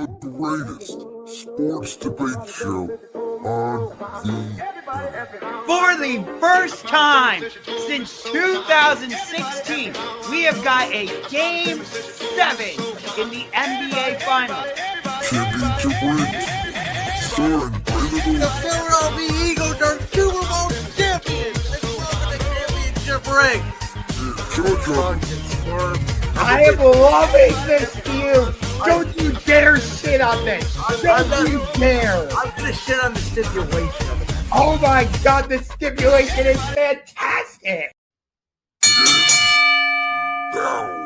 the greatest sports debate show on the For the first time since 2016, we have got a Game 7 in the NBA Finals. championship rings, starring Brandon The Philadelphia Eagles are Super Bowl champions. Let's welcome the championship ring. Georgia. I am loving this feud. Don't you dare shit on this. Don't you dare. I'm gonna shit on the stipulation of it. Oh my God, the stipulation is fantastic. Now,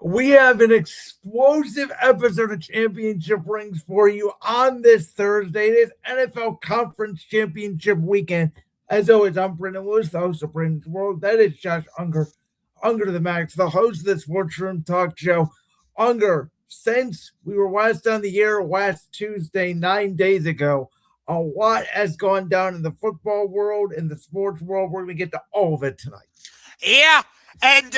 We have an explosive episode of Championship Rings for you on this Thursday. It is NFL Conference Championship weekend. As always, I'm Brendan Lewis, the host of Brendan's World. That is Josh Ungar, Unger to the Max, the host of the Sports Room Talk Show. Unger, since we were last on the air last Tuesday, 9 days ago, a lot has gone down in the football world, in the sports world. We're going to get to all of it tonight. Yeah, and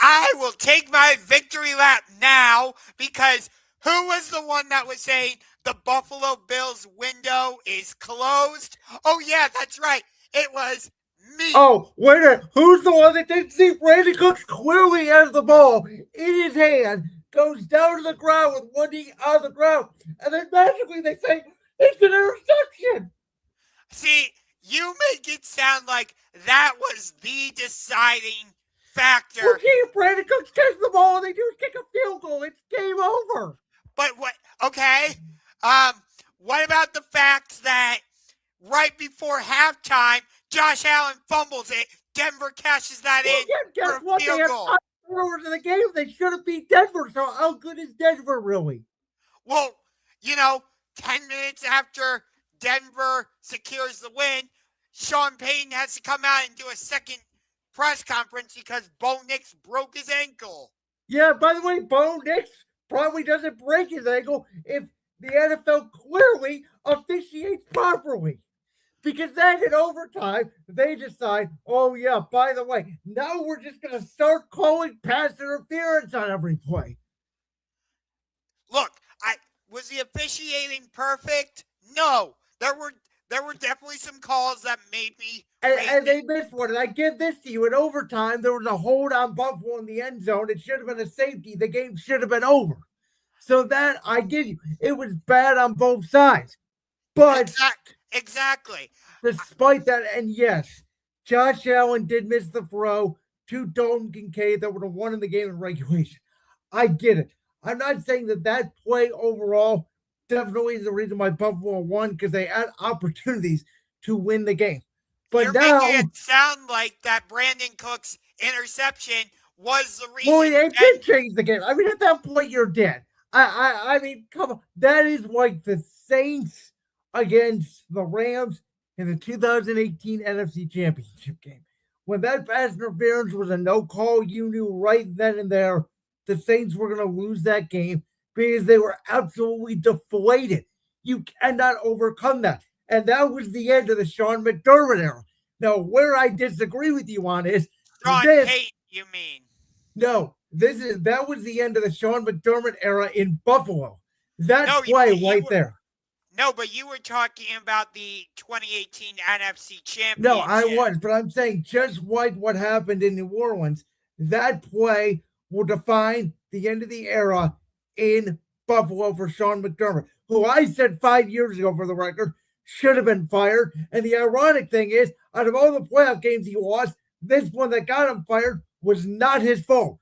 I will take my victory lap now because who was the one that was saying the Buffalo Bills window is closed? Oh, yeah, that's right. It was me. Oh, wait a minute. Who's the one that didn't see Brandon Cooks clearly has the ball in his hand, goes down to the ground with one knee on the ground, and then magically they say it's an interception? See, you make it sound like that was the deciding factor. Well, if Brandon Cooks catches the ball and they do is kick a field goal, it's game over. But what? Okay. What about the fact that right before halftime, Josh Allen fumbles it, Denver cashes that in Guess for a what? They field had goal? 5 hours in the game. They should have beat Denver. So how good is Denver really? Well, 10 minutes after Denver secures the win, Sean Payton has to come out and do a second press conference because Bo Nix broke his ankle. Yeah, by the way, Bo Nix probably doesn't break his ankle if the NFL clearly officiates properly. Because then in overtime, they decide, oh yeah, by the way, now we're just going to start calling pass interference on every play. Look, was the officiating perfect? No. There were definitely some calls that made me And they missed one. And I give this to you. In overtime, there was a hold on Buffalo in the end zone. It should have been a safety. The game should have been over. So that I give you. It was bad on both sides. But exactly. Despite that, and yes, Josh Allen did miss the throw to Dalton Kincaid that would have won in the game in regulation. I get it. I'm not saying that play overall definitely is the reason why Buffalo won, because they had opportunities to win the game. But You're now making it sound like that Brandon Cooks interception was the reason. well, it did change the game. I mean, at that point, you're dead. I mean, come on. That is like the Saints against the Rams in the 2018 NFC Championship game. When that pass interference was a no call, you knew right then and there the Saints were going to lose that game because they were absolutely deflated. You cannot overcome that. And that was the end of the Sean McDermott era. Now, where I disagree with you on is Sean Payton, you mean? No, that was the end of the Sean McDermott era in Buffalo. That play there. No, but you were talking about the 2018 NFC Championship. No, I was, but I'm saying just like what happened in New Orleans, that play will define the end of the era in Buffalo for Sean McDermott, who I said 5 years ago, for the record, should have been fired. And the ironic thing is, out of all the playoff games he lost, this one that got him fired was not his fault.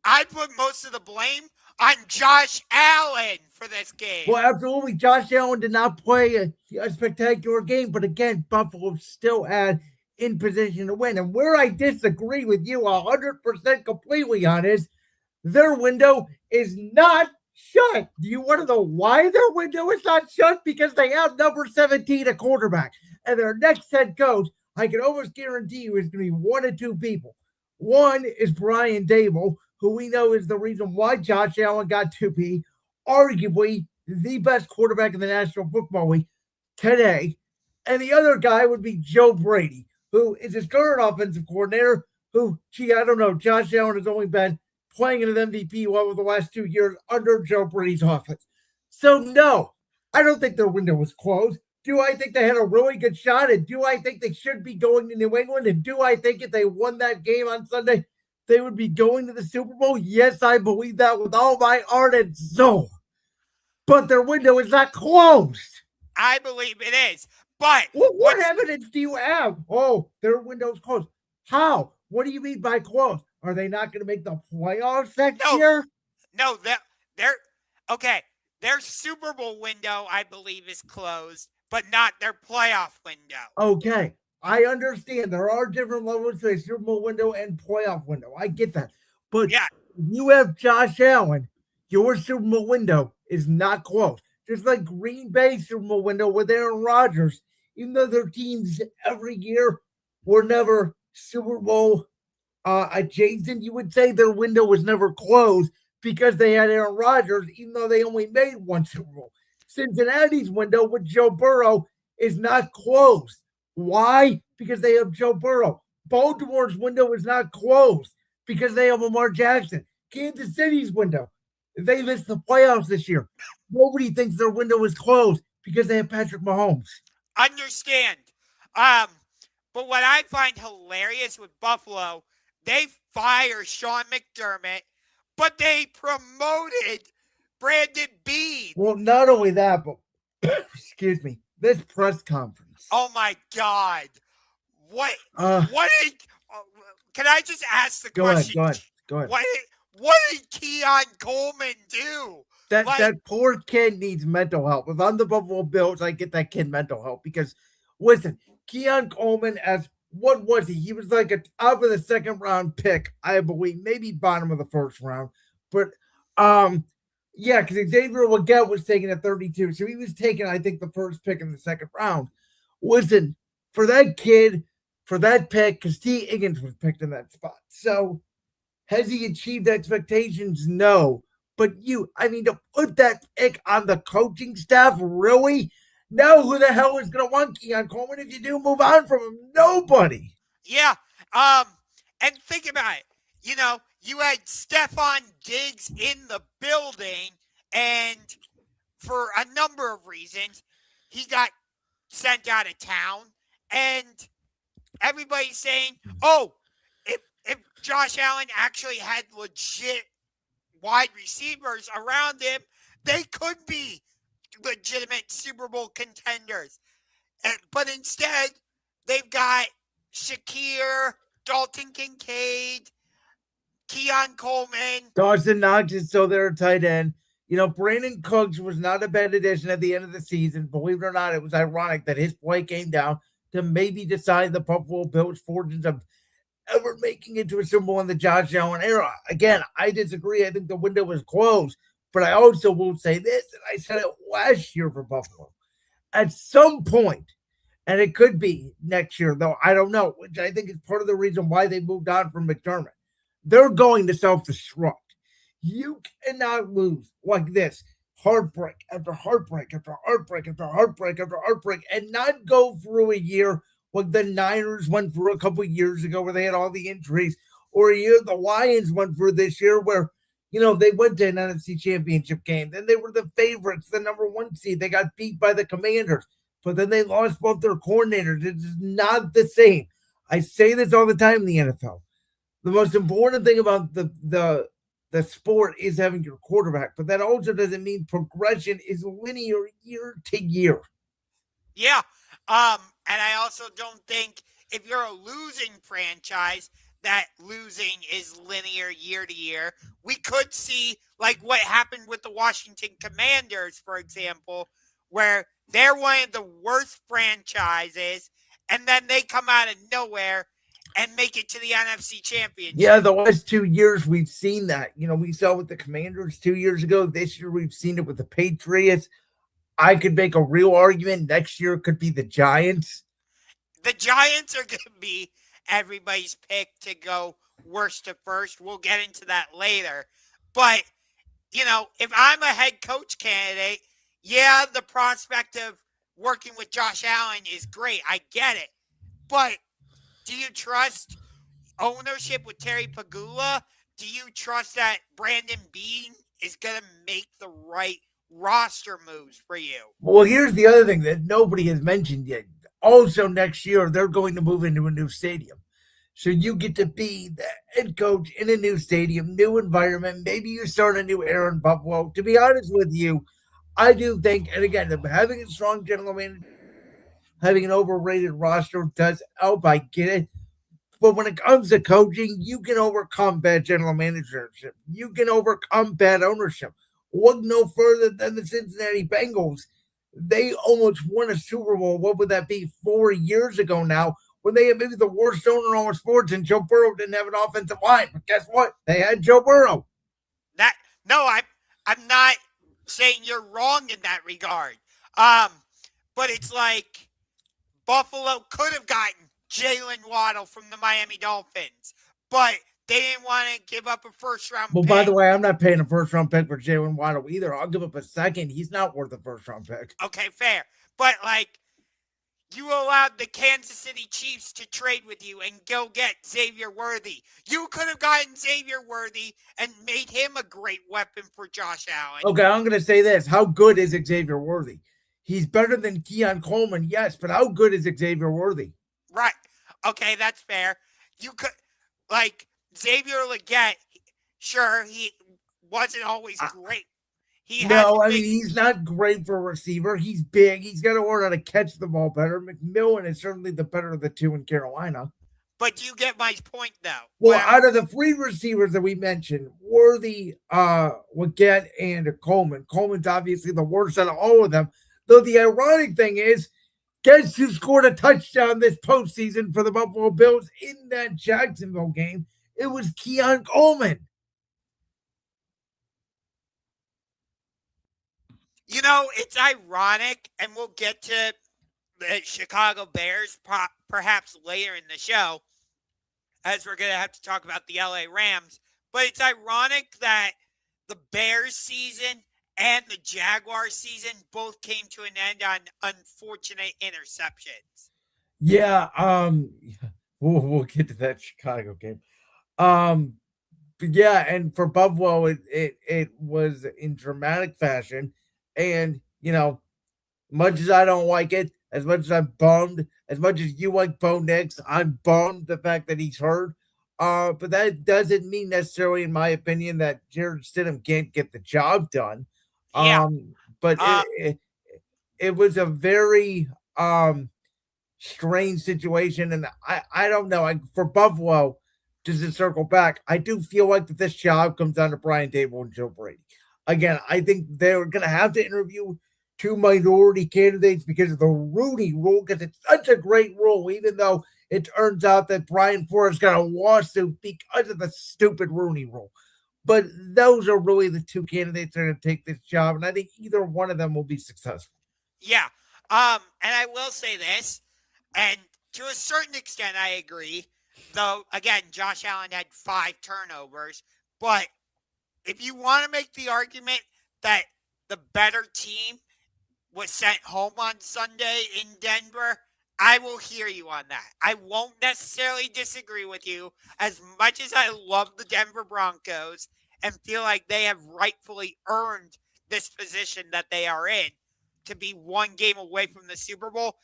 I put most of the blame on Josh Allen for this game. Well, absolutely. Josh Allen did not play a spectacular game, but again, Buffalo still had in position to win. And where I disagree with you 100% completely on is their window is not shut. Do you want to know why their window is not shut? Because they have number 17 a quarterback. And their next head coach, I can almost guarantee you, is going to be one of two people. One is Brian Dable, who we know is the reason why Josh Allen got to be arguably the best quarterback in the National Football League today. And the other guy would be Joe Brady, who is his current offensive coordinator, who, I don't know, Josh Allen has only been playing at an MVP level the last 2 years under Joe Brady's offense. So, no, I don't think their window was closed. Do I think they had a really good shot? And do I think they should be going to New England? And do I think if they won that game on Sunday, they would be going to the Super Bowl? Yes, I believe that with all my heart and soul. But their window is not closed. I believe it is. But what evidence do you have? Oh, their window's closed. How? What do you mean by closed? Are they not going to make the playoffs next year? No, they're okay. Their Super Bowl window, I believe, is closed, but not their playoff window. Okay, I understand. There are different levels to a Super Bowl window and playoff window. I get that. But you have Josh Allen. Your Super Bowl window is not closed. Just like Green Bay's Super Bowl window with Aaron Rodgers, even though their teams every year were never Super Bowl adjacent, you would say their window was never closed because they had Aaron Rodgers, even though they only made one Super Bowl. Cincinnati's window with Joe Burrow is not closed. Why? Because they have Joe Burrow. Baltimore's window is not closed because they have Lamar Jackson. Kansas City's window, they missed the playoffs this year. Nobody thinks their window is closed because they have Patrick Mahomes. Understand. But what I find hilarious with Buffalo, they fire Sean McDermott, but they promoted Brandon Beane. Well, not only that, but excuse me, this press conference. Oh my God! What did? Can I just ask the question? Go ahead. What did Keon Coleman do? That poor kid needs mental help. If I'm the Buffalo Bills, I get that kid mental help because, listen, Keon Coleman, what was he? He was like a top of the second round pick, I believe, maybe bottom of the first round. But because Xavier Legette was taken at 32, so he was taken, I think, the first pick in the second round. Listen, for that kid, for that pick, because T. Higgins was picked in that spot. So has he achieved expectations? No. But to put that pick on the coaching staff, really? No, who the hell is going to want Keon Coleman? If you do, move on from him. Nobody. Yeah. And think about it. You had Stephon Diggs in the building, and for a number of reasons, he got sent out of town. And everybody's saying, if Josh Allen actually had legit wide receivers around him, they could be legitimate Super Bowl contenders. But instead, they've got Shakir, Dalton Kincaid, Keon Coleman. Dawson Knox is still there at tight end. Brandon Cooks was not a bad addition at the end of the season. Believe it or not, it was ironic that his play came down to maybe decide the Buffalo Bills' fortunes of ever making it to a Super Bowl in the Josh Allen era. Again, I disagree. I think the window was closed. But I also will say this, and I said it last year for Buffalo. At some point, and it could be next year, though I don't know, which I think is part of the reason why they moved on from McDermott. They're going to self-destruct. You cannot lose like this, heartbreak after heartbreak after heartbreak after heartbreak after heartbreak, and not go through a year like the Niners went through a couple of years ago where they had all the injuries, or a year the Lions went through this year where they went to an NFC championship game. Then they were the favorites, the number one seed. They got beat by the Commanders, but then they lost both their coordinators. It's not the same. I say this all the time in the NFL. The most important thing about the sport is having your quarterback, but that also doesn't mean progression is linear year to year. Yeah. And I also don't think if you're a losing franchise, that losing is linear year to year. We could see like what happened with the Washington Commanders, for example, where they're one of the worst franchises, and then they come out of nowhere and make it to the NFC Championship. Yeah, the last 2 years we've seen that. We saw it with the Commanders 2 years ago. This year we've seen it with the Patriots. I could make a real argument next year could be the Giants. The Giants are going to be everybody's pick to go worst to first. We'll get into that later. But, if I'm a head coach candidate, the prospect of working with Josh Allen is great. I get it. But do you trust ownership with Terry Pagula do you trust that Brandon Bean is going to make the right roster moves for you? Well, here's the other thing that nobody has mentioned yet. Also, next year, they're going to move into a new stadium. So you get to be the head coach in a new stadium, new environment. Maybe you start a new era in Buffalo. To be honest with you, I do think, and again, having a strong general manager, having an overrated roster does help. I get it. But when it comes to coaching, you can overcome bad general managership. You can overcome bad ownership. Look no further than the Cincinnati Bengals. They almost won a Super Bowl. What would that be? 4 years ago now, when they had maybe the worst owner in all sports, and Joe Burrow didn't have an offensive line. But guess what? They had Joe Burrow. I'm not saying you're wrong in that regard. But it's like Buffalo could have gotten Jalen Waddle from the Miami Dolphins, but they didn't want to give up a first-round Well, pick. by the way, I'm not paying a first-round pick for Jalen Waddle either. I'll give up a second. He's not worth a first-round pick. Okay, fair. But, you allowed the Kansas City Chiefs to trade with you and go get Xavier Worthy. You could have gotten Xavier Worthy and made him a great weapon for Josh Allen. Okay, I'm going to say this. How good is Xavier Worthy? He's better than Keon Coleman, yes, but how good is Xavier Worthy? Right. Okay, that's fair. You could, Xavier Legette, sure, he wasn't always great. He's not great for a receiver. He's big. He's got to learn how to catch the ball better. McMillan is certainly the better of the two in Carolina. But you get my point, though. Well, out of the three receivers that we mentioned, Worthy, Legette, and Coleman. Coleman's obviously the worst out of all of them. Though the ironic thing is, guess who scored a touchdown this postseason for the Buffalo Bills in that Jacksonville game? It was Keon Coleman. It's ironic, and we'll get to the Chicago Bears perhaps later in the show, as we're going to have to talk about the LA Rams. But it's ironic that the Bears season and the Jaguars season both came to an end on unfortunate interceptions. Yeah, we'll get to that Chicago game. Yeah, and for Buffalo, it was in dramatic fashion. And, much as I don't like it, as much as I'm bummed, as much as you like Bo Nix, I'm bummed the fact that he's hurt. But that doesn't mean necessarily, in my opinion, that Jared Stidham can't get the job done. Yeah. But it was a very strange situation. And I don't know. For Buffalo, just to circle back, I do feel like that this job comes down to Brian Daboll and Joe Brady. Again, I think they're going to have to interview two minority candidates because of the Rooney Rule, because it's such a great rule, even though it turns out that Brian Flores got a lawsuit because of the stupid Rooney Rule. But those are really the two candidates that are going to take this job, and I think either one of them will be successful. Yeah. And I will say this, and to a certain extent I agree, though, again, Josh Allen had 5 turnovers, but if you want to make the argument that the better team was sent home on Sunday in Denver, I will hear you on that. I won't necessarily disagree with you. As much as I love the Denver Broncos and feel like they have rightfully earned this position that they are in to be one game away from the Super Bowl,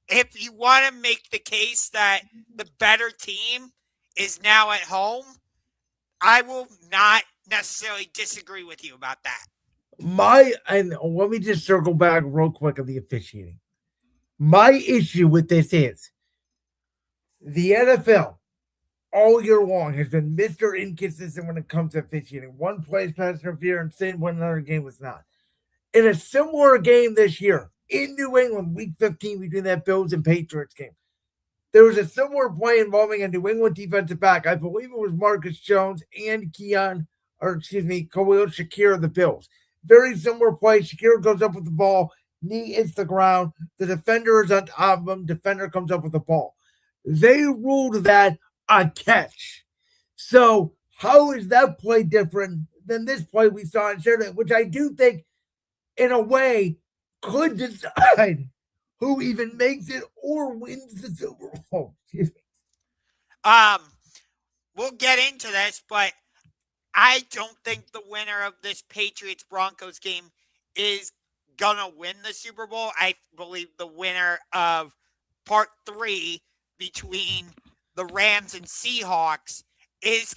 if you want to make the case that the better team is now at home, I will not necessarily disagree with you about that. And let me just circle back real quick on the officiating. My issue with this is the NFL all year long has been Mr. Inconsistent when it comes to officiating. One plays pass interference, and when another game was not. In a similar game this year in New England, Week 15 between that Bills and Patriots game, there was a similar play involving a New England defensive back. I believe it was Marcus Jones and Khalil Shakir of the Bills. Very similar play. Shakir goes up with the ball, knee hits the ground. The defender is on top of him. Defender comes up with the ball. They ruled that a catch. So how is that play different than this play we saw in Saturday, which I do think, in a way, could decide who even makes it or wins the Super Bowl? We'll get into this, but I don't think the winner of this Patriots-Broncos game is going to win the Super Bowl. I believe the winner of part 3 between the Rams and Seahawks is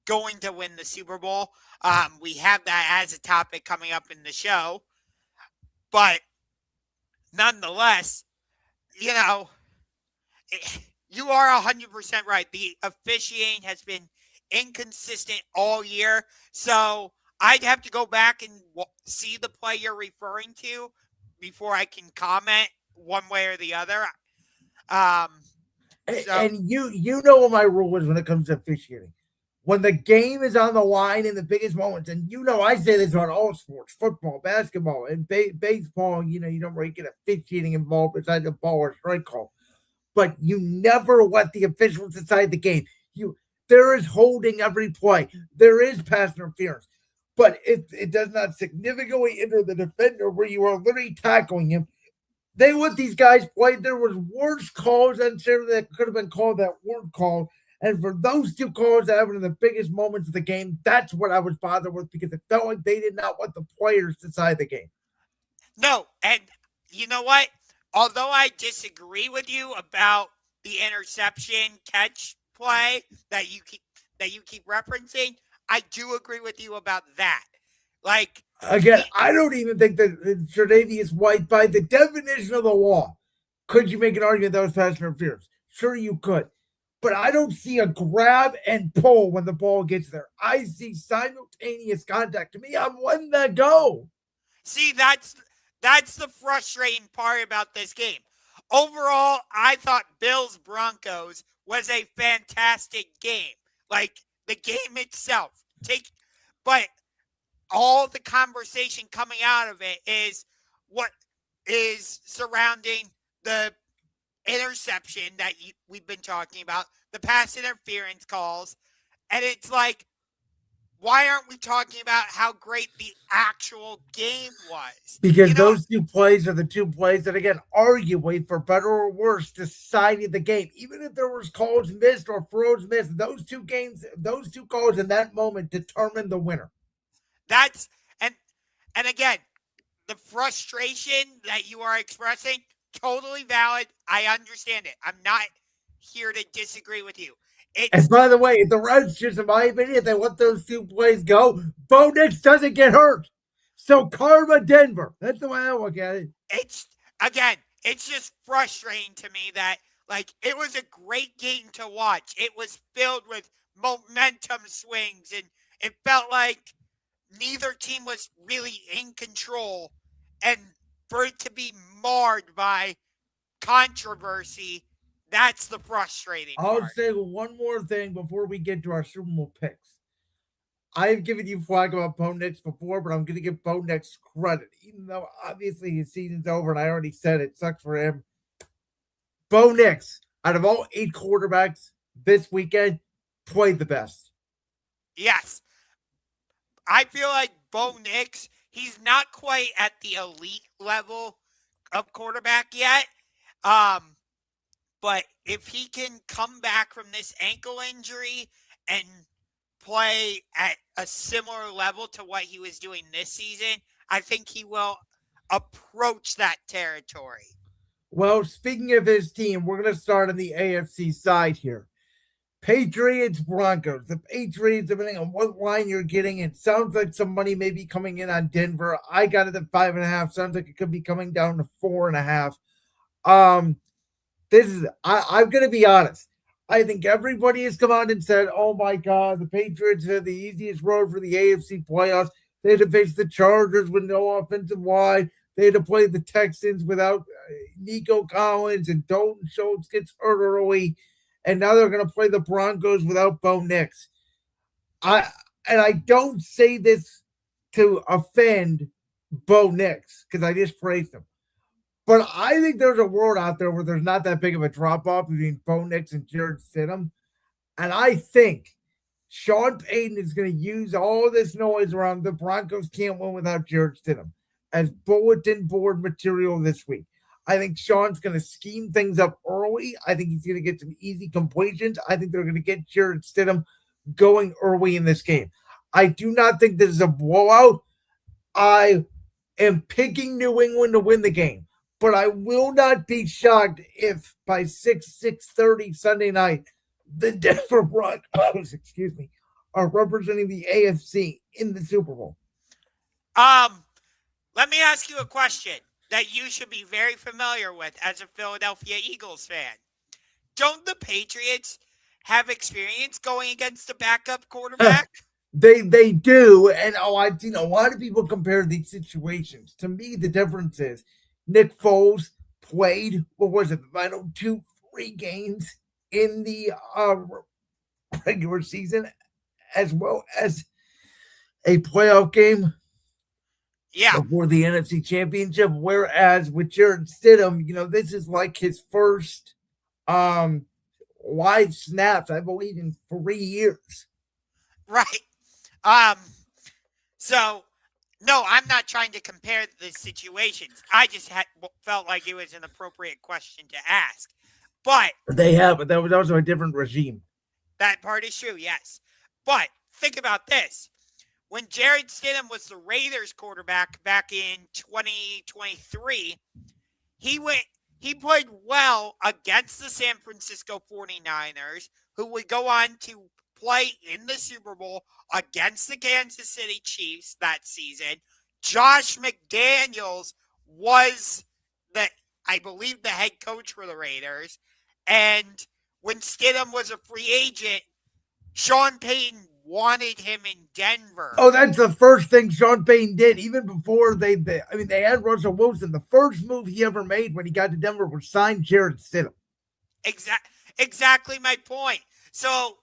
going to win the Super Bowl. We have that as a topic coming up in the show. But nonetheless, you know, you are 100% right. The officiating has been inconsistent all year. So I'd have to go back and see the play you're referring to before I can comment one way or the other. And you know what my rule is when it comes to officiating. When the game is on the line in the biggest moments, and you know I say this on all sports, football, basketball, and baseball, you don't really get officiating involved besides the ball or strike call. But you never let the officials decide the game. There is holding every play. There is pass interference. But it does not significantly injure the defender where you are literally tackling him. They let these guys play. There was worse calls that could have been called that weren't called. And for those two calls that happened in the biggest moments of the game, that's what I was bothered with because it felt like they did not let the players decide the game. No, and you know what? Although I disagree with you about the interception catch play that you keep referencing, I do agree with you about that. Like again, I don't even think that Tre'Davious White, by the definition of the law, could you make an argument that was pass interference? Sure, you could. But I don't see a grab and pull when the ball gets there. I see simultaneous contact. To me, I'm letting that go. See, that's the frustrating part about this game. Overall, I thought Bills-Broncos was a fantastic game. Like, the game itself. But all the conversation coming out of it is what is surrounding the interception that we've been talking about, the pass interference calls, and it's like, why aren't we talking about how great the actual game was? Because those two plays are the two plays that, again, arguably, for better or worse, decided the game. Even if there was calls missed or throws missed, those two calls in that moment determined the winner. And again, the frustration that you are expressing, totally valid. I understand it. I'm not here to disagree with you. And by the way, the Reds, just in my opinion, if they let those two plays go, Bo Nix doesn't get hurt. So karma Denver. That's the way I look at it. It's just frustrating to me that, like, it was a great game to watch. It was filled with momentum swings, and it felt like neither team was really in control. And for it to be marred by controversy, that's the frustrating part. I'll say one more thing before we get to our Super Bowl picks. I've given you flack about Bo Nix before, but I'm going to give Bo Nix credit. Even though, obviously, his season's over, and I already said it sucks for him. Bo Nix, out of all 8 quarterbacks this weekend, played the best. Yes. I feel like Bo Nix, he's not quite at the elite level of quarterback yet. But if he can come back from this ankle injury and play at a similar level to what he was doing this season, I think he will approach that territory. Well, speaking of his team, we're going to start on the AFC side here. Patriots, Broncos. The Patriots, depending on what line you're getting, it sounds like some money may be coming in on Denver. I got it at 5.5. Sounds like it could be coming down to 4.5. I'm going to be honest. I think everybody has come out and said, oh my God, the Patriots had the easiest road for the AFC playoffs. They had to face the Chargers with no offensive line. They had to play the Texans without Nico Collins, and Dalton Schultz gets hurt early. And now they're going to play the Broncos without Bo Nix. I don't say this to offend Bo Nix because I just praised him. But I think there's a world out there where there's not that big of a drop-off between Bo Nix and Jarrett Stidham. And I think Sean Payton is going to use all this noise around the Broncos can't win without Jarrett Stidham as bulletin board material this week. I think Sean's going to scheme things up early. I think he's going to get some easy completions. I think they're going to get Jarrett Stidham going early in this game. I do not think this is a blowout. I am picking New England to win the game, but I will not be shocked if by 6:30 Sunday night, the Denver Broncos, excuse me, are representing the AFC in the Super Bowl. Let me ask you a question that you should be very familiar with as a Philadelphia Eagles fan. Don't the Patriots have experience going against a backup quarterback? They do, and I've seen a lot of people compare these situations. To me, the difference is Nick Foles played, what was it, the final 2-3 games in the regular season, as well as a playoff game before the NFC Championship. Whereas with Jared Stidham, this is like his first live snaps, I believe, in 3 years. Right. So, no, I'm not trying to compare the situations. I just felt like it was an appropriate question to ask. But but that was also a different regime. That part is true, yes. But think about this. When Jared Stidham was the Raiders quarterback back in 2023, he played well against the San Francisco 49ers, who would go on to play in the Super Bowl against the Kansas City Chiefs that season. Josh McDaniels was I believe, the head coach for the Raiders. And when Stidham was a free agent, Sean Payton wanted him in Denver. Oh, that's the first thing Sean Payton did, even before they had Russell Wilson. The first move he ever made when he got to Denver was sign Jared Stidham. Exactly my point. So,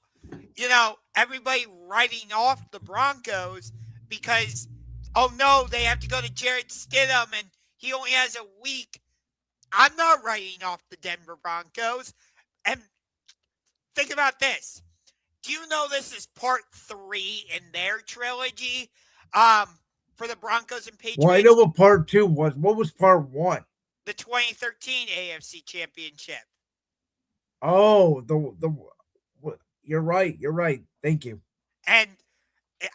everybody writing off the Broncos because, oh no, they have to go to Jared Stidham and he only has a week. I'm not writing off the Denver Broncos. And think about this. Do you know this is part 3 in their trilogy for the Broncos and Patriots? Well, I know what part 2 was. What was part 1? The 2013 AFC Championship. Oh, you're right. Thank you. And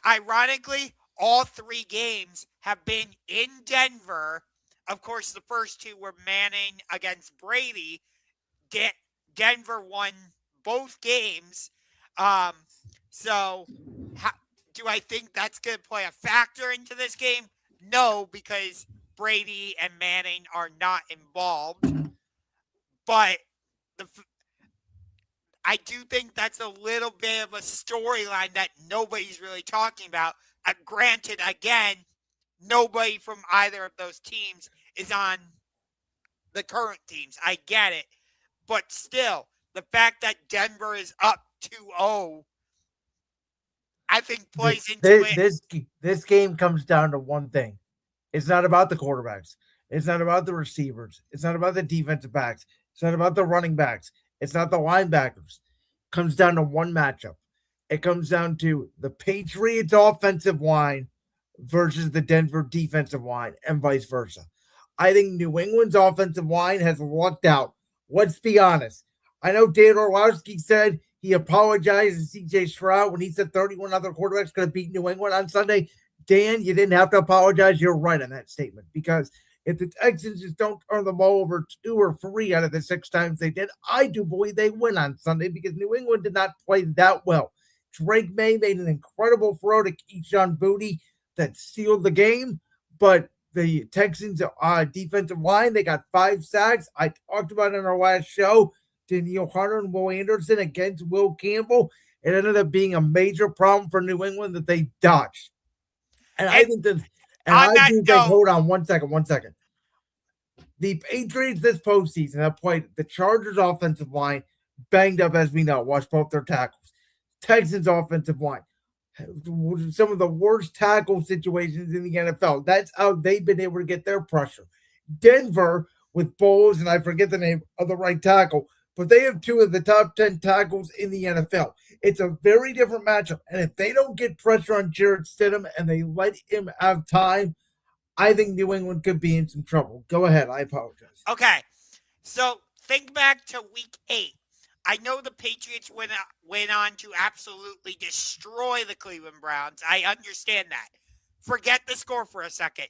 ironically, all 3 games have been in Denver. Of course, the first 2 were Manning against Brady. Denver won both games. So do I think that's going to play a factor into this game? No, because Brady and Manning are not involved. But I do think that's a little bit of a storyline that nobody's really talking about. Granted, again, nobody from either of those teams is on the current teams. I get it. But still, the fact that Denver is up 2-0, I think plays into it. This game comes down to one thing. It's not about the quarterbacks. It's not about the receivers. It's not about the defensive backs. It's not about the running backs. It's not the linebackers. It comes down to one matchup. It comes down to the Patriots offensive line versus the Denver defensive line and vice versa. I think New England's offensive line has lucked out. Let's be honest. I know Dan Orlowski said he apologized to C.J. Stroud when he said 31 other quarterbacks could have beat New England on Sunday. Dan, you didn't have to apologize. You're right on that statement because if the Texans just don't turn the ball over 2 or 3 out of the 6 times they did, I do believe they win on Sunday because New England did not play that well. Drake May made an incredible throw to Keyshawn Boutte that sealed the game, but the Texans defensive line, they got 5 sacks. I talked about it in our last show. Danielle Hunter and Will Anderson against Will Campbell. It ended up being a major problem for New England that they dodged. And I think that, hold on one second. The Patriots this postseason have played the Chargers offensive line banged up, as we know, watch both their tackles. Texans offensive line, some of the worst tackle situations in the NFL. That's how they've been able to get their pressure. Denver with Bowles, and I forget the name of the right tackle, but they have 2 of the top 10 tackles in the NFL. It's a very different matchup. And if they don't get pressure on Jared Stidham and they let him have time, I think New England could be in some trouble. Go ahead. I apologize. Okay. So think back to week 8. I know the Patriots went on to absolutely destroy the Cleveland Browns. I understand that. Forget the score for a second.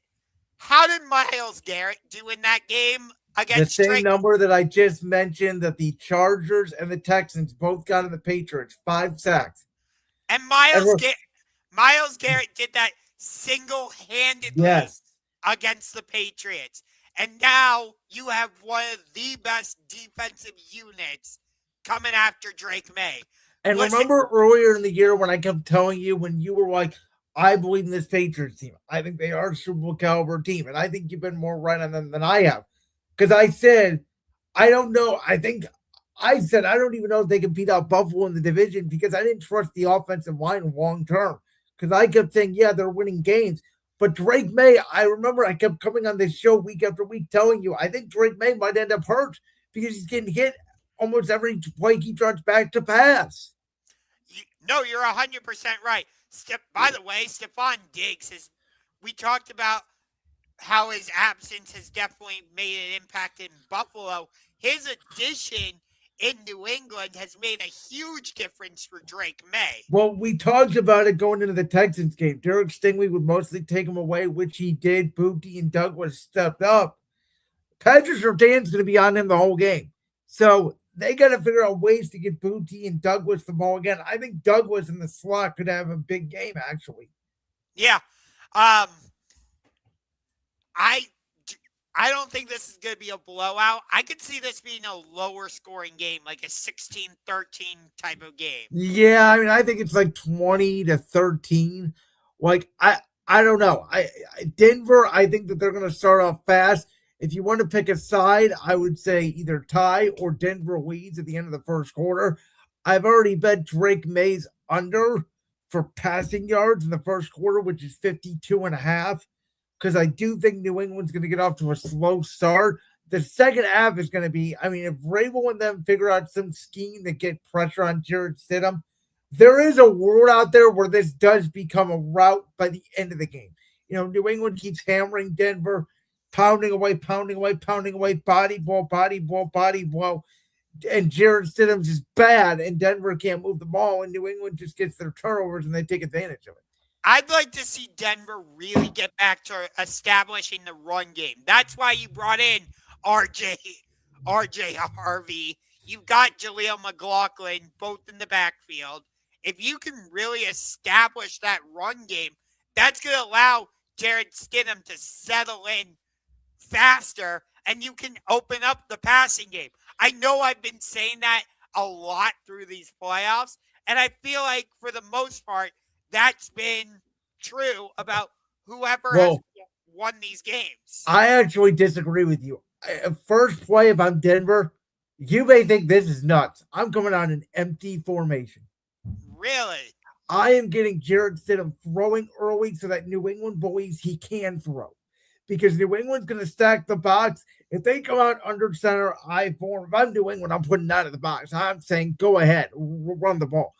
How did Myles Garrett do in that game The against same Drake? number that I just mentioned that the Chargers and the Texans both got in the Patriots, 5 sacks. And And Myles Garrett did that single-handedly yes. against the Patriots. And now you have one of the best defensive units coming after Drake May. And remember earlier in the year when I kept telling you when you were like, I believe in this Patriots team. I think they are a Super Bowl caliber team. And I think you've been more right on them than I have. Because I said, I don't know. I said, I don't even know if they can beat out Buffalo in the division because I didn't trust the offensive line long term. Because I kept saying, yeah, they're winning games. But Drake May, I remember I kept coming on this show week after week telling you, I think Drake May might end up hurt because he's getting hit almost every play he tries back to pass. No, you're 100% right. By the way, Stephon Diggs we talked about how his absence has definitely made an impact in Buffalo. His addition in New England has made a huge difference for Drake May. Well, we talked about it going into the Texans game. Derek Stingley would mostly take him away, which he did. Booty and Douglas stepped up. Patrick Surtain's going to be on him the whole game. So they got to figure out ways to get Booty and Douglas the ball again. I think Douglas in the slot could have a big game, actually. Yeah. I don't think this is going to be a blowout. I could see this being a lower scoring game, like a 16-13 type of game. Yeah, I mean, I think it's like 20-13. Like, I don't know. Denver, I think that they're going to start off fast. If you want to pick a side, I would say either tie or Denver leads at the end of the first quarter. I've already bet Drake May's under for passing yards in the first quarter, which is 52.5. Because I do think New England's going to get off to a slow start. The second half is going to be, I mean, if Vrabel and them figure out some scheme to get pressure on Jarrett Stidham, there is a world out there where this does become a rout by the end of the game. You know, New England keeps hammering Denver, pounding away, body blow. And Jarrett Stidham's is bad, and Denver can't move the ball, and New England just gets their turnovers, and they take advantage of it. I'd like to see Denver really get back to establishing the run game. That's why you brought in RJ Harvey. You've got Jaleel McLaughlin, both in the backfield. If you can really establish that run game, that's going to allow Jarrett Stidham to settle in faster, and you can open up the passing game. I know I've been saying that a lot through these playoffs, and I feel like for the most part, that's been true about whoever has won these games. I actually disagree with you. First play, if I'm Denver, you may think this is nuts. I'm coming on an empty formation. Really? I am getting Jarrett Stidham throwing early so that New England believes he can throw. Because New England's going to stack the box. If they come out under center, I form. If I'm New England, I'm putting that in the box. I'm saying, go ahead, run the ball.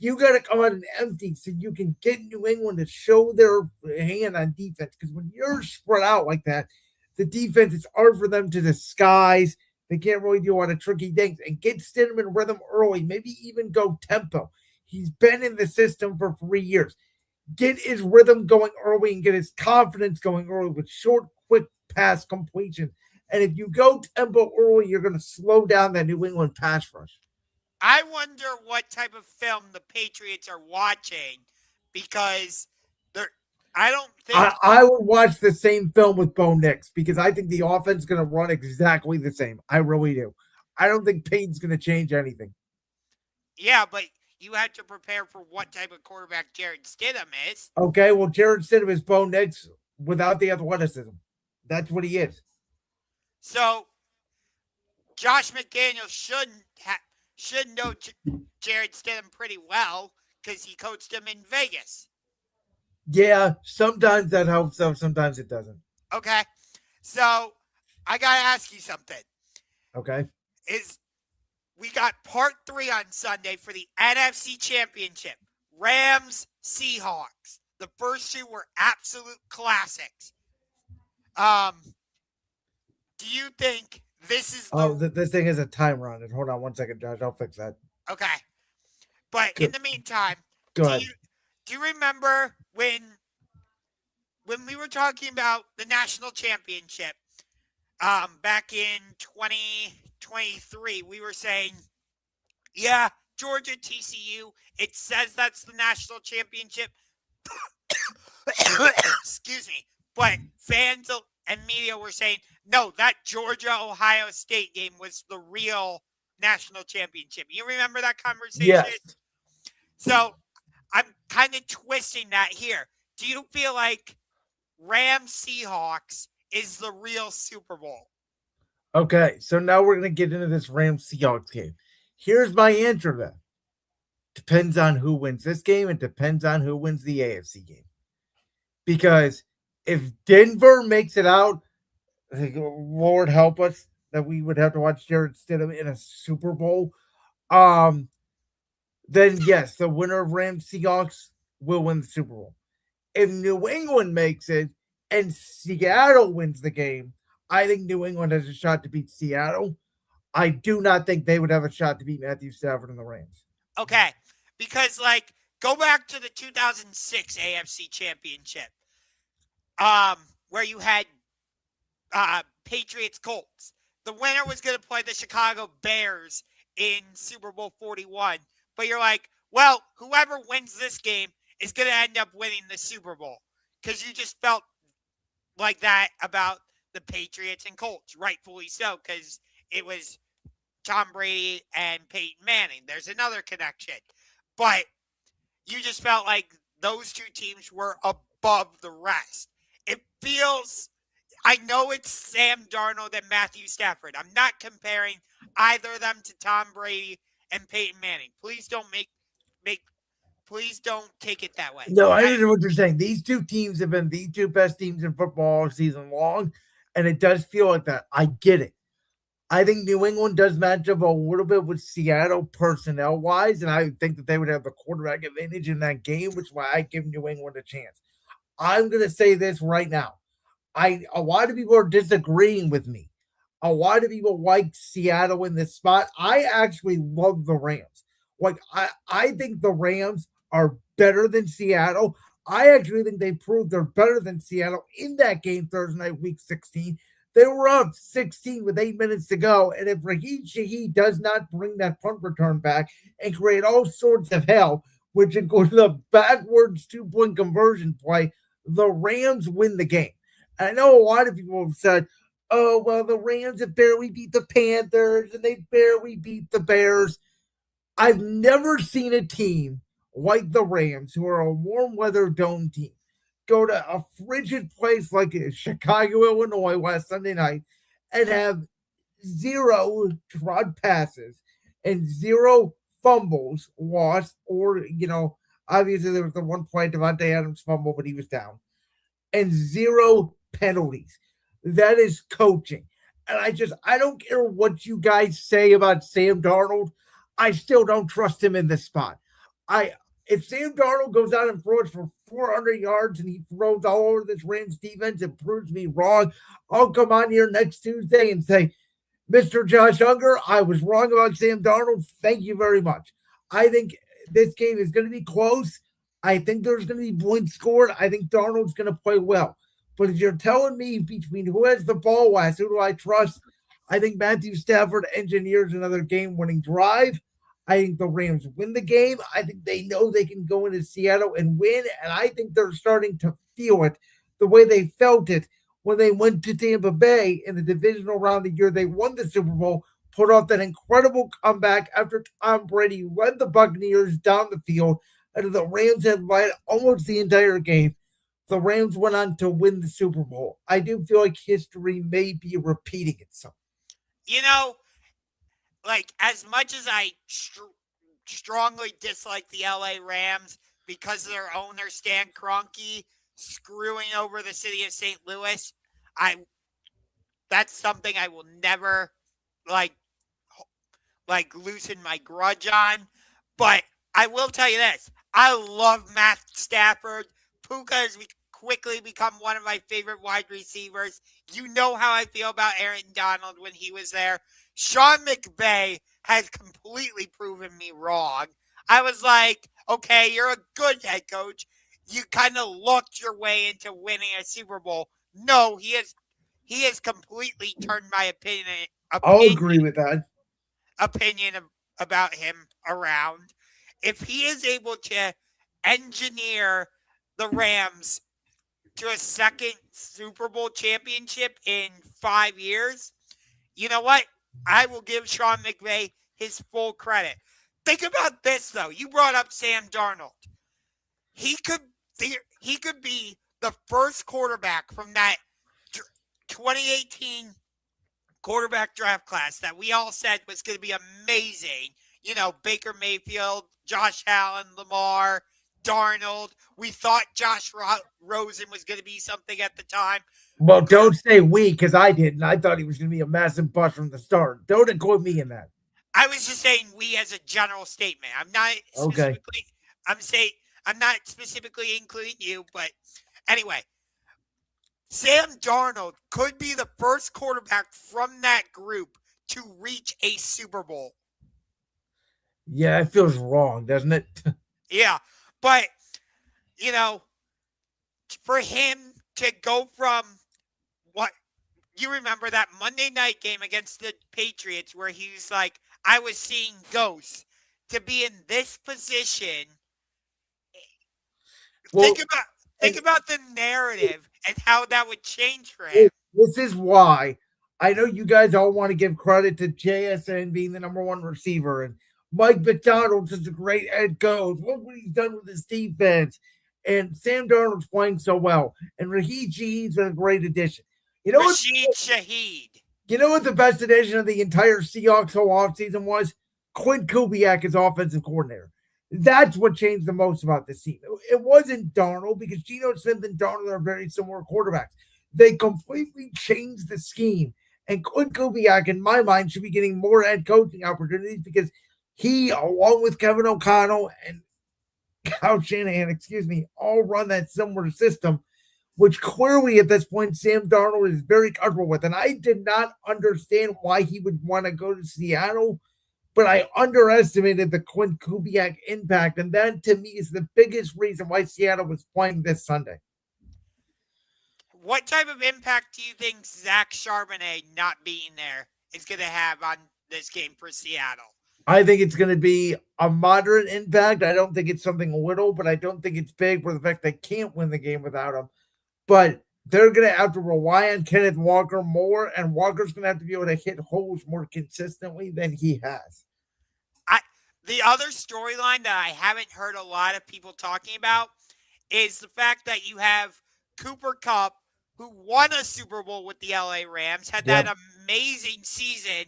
You got to come out and empty so you can get New England to show their hand on defense. Because when you're spread out like that, the defense is hard for them to disguise. They can't really do a lot of tricky things. And get Stidham in rhythm early, maybe even go tempo. He's been in the system for 3 years. Get his rhythm going early and get his confidence going early with short, quick pass completion. And if you go tempo early, you're going to slow down that New England pass rush. I wonder what type of film the Patriots are watching because I don't think I would watch the same film with Bo Nix because I think the offense is going to run exactly the same. I really do. I don't think Payton's going to change anything. Yeah, but you have to prepare for what type of quarterback Jarrett Stidham is. Okay, well, Jarrett Stidham is Bo Nix without the athleticism. That's what he is. So Josh McDaniels should know Jarrett Stidham pretty well because he coached him in Vegas. Yeah, sometimes that helps, sometimes it doesn't. Okay, so I got to ask you something. Okay. We got part 3 on Sunday for the NFC Championship. Rams, Seahawks. The first 2 were absolute classics. Do you think This is Oh, the this thing has a timer on it. Hold on one second, Josh. I'll fix that. okay. But in Good. the meantime, Go do ahead. you remember when we were talking about the national championship back in 2023, we were saying, yeah, Georgia TCU, it says that's the national championship. Excuse me. But fans and media were saying, no, that Georgia Ohio State game was the real national championship. You remember that conversation? Yes. So I'm kind of twisting that here. Do you feel like Rams Seahawks is the real Super Bowl? Okay, so now we're gonna get into this Rams Seahawks game. Here's my answer to that. Depends on who wins this game, and depends on who wins the AFC game. Because if Denver makes it out, Lord help us that we would have to watch Jared Stidham in a Super Bowl. Then yes, the winner of Rams Seahawks will win the Super Bowl. If New England makes it and Seattle wins the game, I think New England has a shot to beat Seattle. I do not think they would have a shot to beat Matthew Stafford and the Rams. Okay, because go back to the 2006 AFC Championship, where you had Patriots Colts. The winner was going to play the Chicago Bears in Super Bowl 41, but you're like, well, whoever wins this game is going to end up winning the Super Bowl because you just felt like that about the Patriots and Colts, rightfully so, because it was Tom Brady and Peyton Manning. There's another connection, but you just felt like those two teams were above the rest. It feels, I know it's Sam Darnold and Matthew Stafford. I'm not comparing either of them to Tom Brady and Peyton Manning. Please don't please don't take it that way. No, I understand what you're saying. These two teams have been the two best teams in football all season long, and it does feel like that. I get it. I think New England does match up a little bit with Seattle personnel-wise, and I think that they would have the quarterback advantage in that game, which is why I give New England a chance. I'm going to say this right now. A lot of people are disagreeing with me. A lot of people like Seattle in this spot. I actually love the Rams. I think the Rams are better than Seattle. I actually think they proved they're better than Seattle in that game Thursday night, week 16. They were up 16 with 8 minutes to go. And if Raheem Shaheed does not bring that punt return back and create all sorts of hell, which includes the backwards 2-point conversion play, the Rams win the game. And I know a lot of people have said, oh, well, the Rams have barely beat the Panthers and they barely beat the Bears. I've never seen a team like the Rams, who are a warm weather dome team, go to a frigid place like Chicago, Illinois last Sunday night and have 0 dropped passes and 0 fumbles lost, or, obviously there was the one play Devontae Adams fumble, but he was down, and 0 penalties. That is coaching. And I don't care what you guys say about Sam Darnold. I still don't trust him in this spot. If Sam Darnold goes out and throws for 400 yards and he throws all over this Rams defense and proves me wrong, I'll come on here next Tuesday and say, Mr. Josh Ungar, I was wrong about Sam Darnold. Thank you very much. I think this game is going to be close. I think there's going to be points scored. I think Darnold's going to play well. But if you're telling me between who has the ball last, who do I trust? I think Matthew Stafford engineers another game-winning drive. I think the Rams win the game. I think they know they can go into Seattle and win, and I think they're starting to feel it the way they felt it when they went to Tampa Bay in the divisional round the year they won the Super Bowl, put off that incredible comeback after Tom Brady led the Buccaneers down the field, and the Rams had led almost the entire game. The Rams went on to win the Super Bowl. I do feel like history may be repeating itself. As much as I strongly dislike the LA Rams because of their owner, Stan Kroenke, screwing over the city of St. Louis, that's something I will never, loosen my grudge on. But I will tell you this. I love Matt Stafford. Puka, as we quickly become one of my favorite wide receivers. You know how I feel about Aaron Donald when he was there. Sean McVay has completely proven me wrong. I was like, okay, you're a good head coach. You kind of looked your way into winning a Super Bowl. No, he has completely turned my I'll agree with that. opinion about him around. If he is able to engineer the Rams to a second Super Bowl championship in 5 years, you know what? I will give Sean McVay his full credit. Think about this, though. You brought up Sam Darnold. He could he could be the first quarterback from that 2018 quarterback draft class that we all said was going to be amazing. You know, Baker Mayfield, Josh Allen, Lamar, Darnold. We thought Josh Rosen was going to be something at the time. Well, don't say we, because I didn't. I thought he was going to be a massive bust from the start. Don't include me in that. I was just saying we as a general statement. I'm not specifically. Okay. I'm not specifically including you, but anyway, Sam Darnold could be the first quarterback from that group to reach a Super Bowl. Yeah, it feels wrong, doesn't it? Yeah, but you know, for him to go from what you remember that Monday night game against the Patriots where he's like, I was seeing ghosts, to be in this position. Well, think about the narrative and how that would change for him. This is why I know you guys all want to give credit to JSN being the number one receiver and Mike McDonald's is a great head coach. Look what he's done with his defense. And Sam Darnold's playing so well. And Raheem G's been a great addition. Rashid Shaheed. You know what the best addition of the entire Seahawks whole offseason was? Quinn Kubiak as offensive coordinator. That's what changed the most about this team. It wasn't Darnold because Geno Smith and Darnold are very similar quarterbacks. They completely changed the scheme. And Quinn Kubiak, in my mind, should be getting more head coaching opportunities because he, along with Kevin O'Connell and Kyle Shanahan, all run that similar system, which clearly at this point Sam Darnold is very comfortable with. And I did not understand why he would want to go to Seattle, but I underestimated the Quinn Kubiak impact. And that, to me, is the biggest reason why Seattle was playing this Sunday. What type of impact do you think Zach Charbonnet not being there is going to have on this game for Seattle? I think it's going to be a moderate impact. I don't think it's something little, but I don't think it's big for the fact they can't win the game without him. But they're going to have to rely on Kenneth Walker more, and Walker's going to have to be able to hit holes more consistently than he has. The other storyline that I haven't heard a lot of people talking about is the fact that you have Cooper Kupp, who won a Super Bowl with the LA Rams, had that amazing season,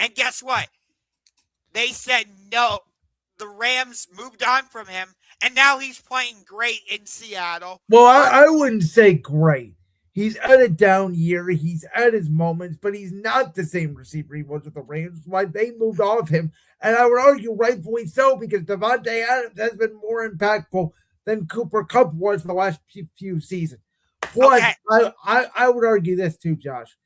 and guess what? They said no. The Rams moved on from him, and now he's playing great in Seattle. Well, I wouldn't say great. He's at a down year. He's at his moments, but he's not the same receiver he was with the Rams. Why they moved off him, and I would argue rightfully so because Davante Adams has been more impactful than Cooper Kupp was the last few seasons. Plus, I would argue this too, Josh.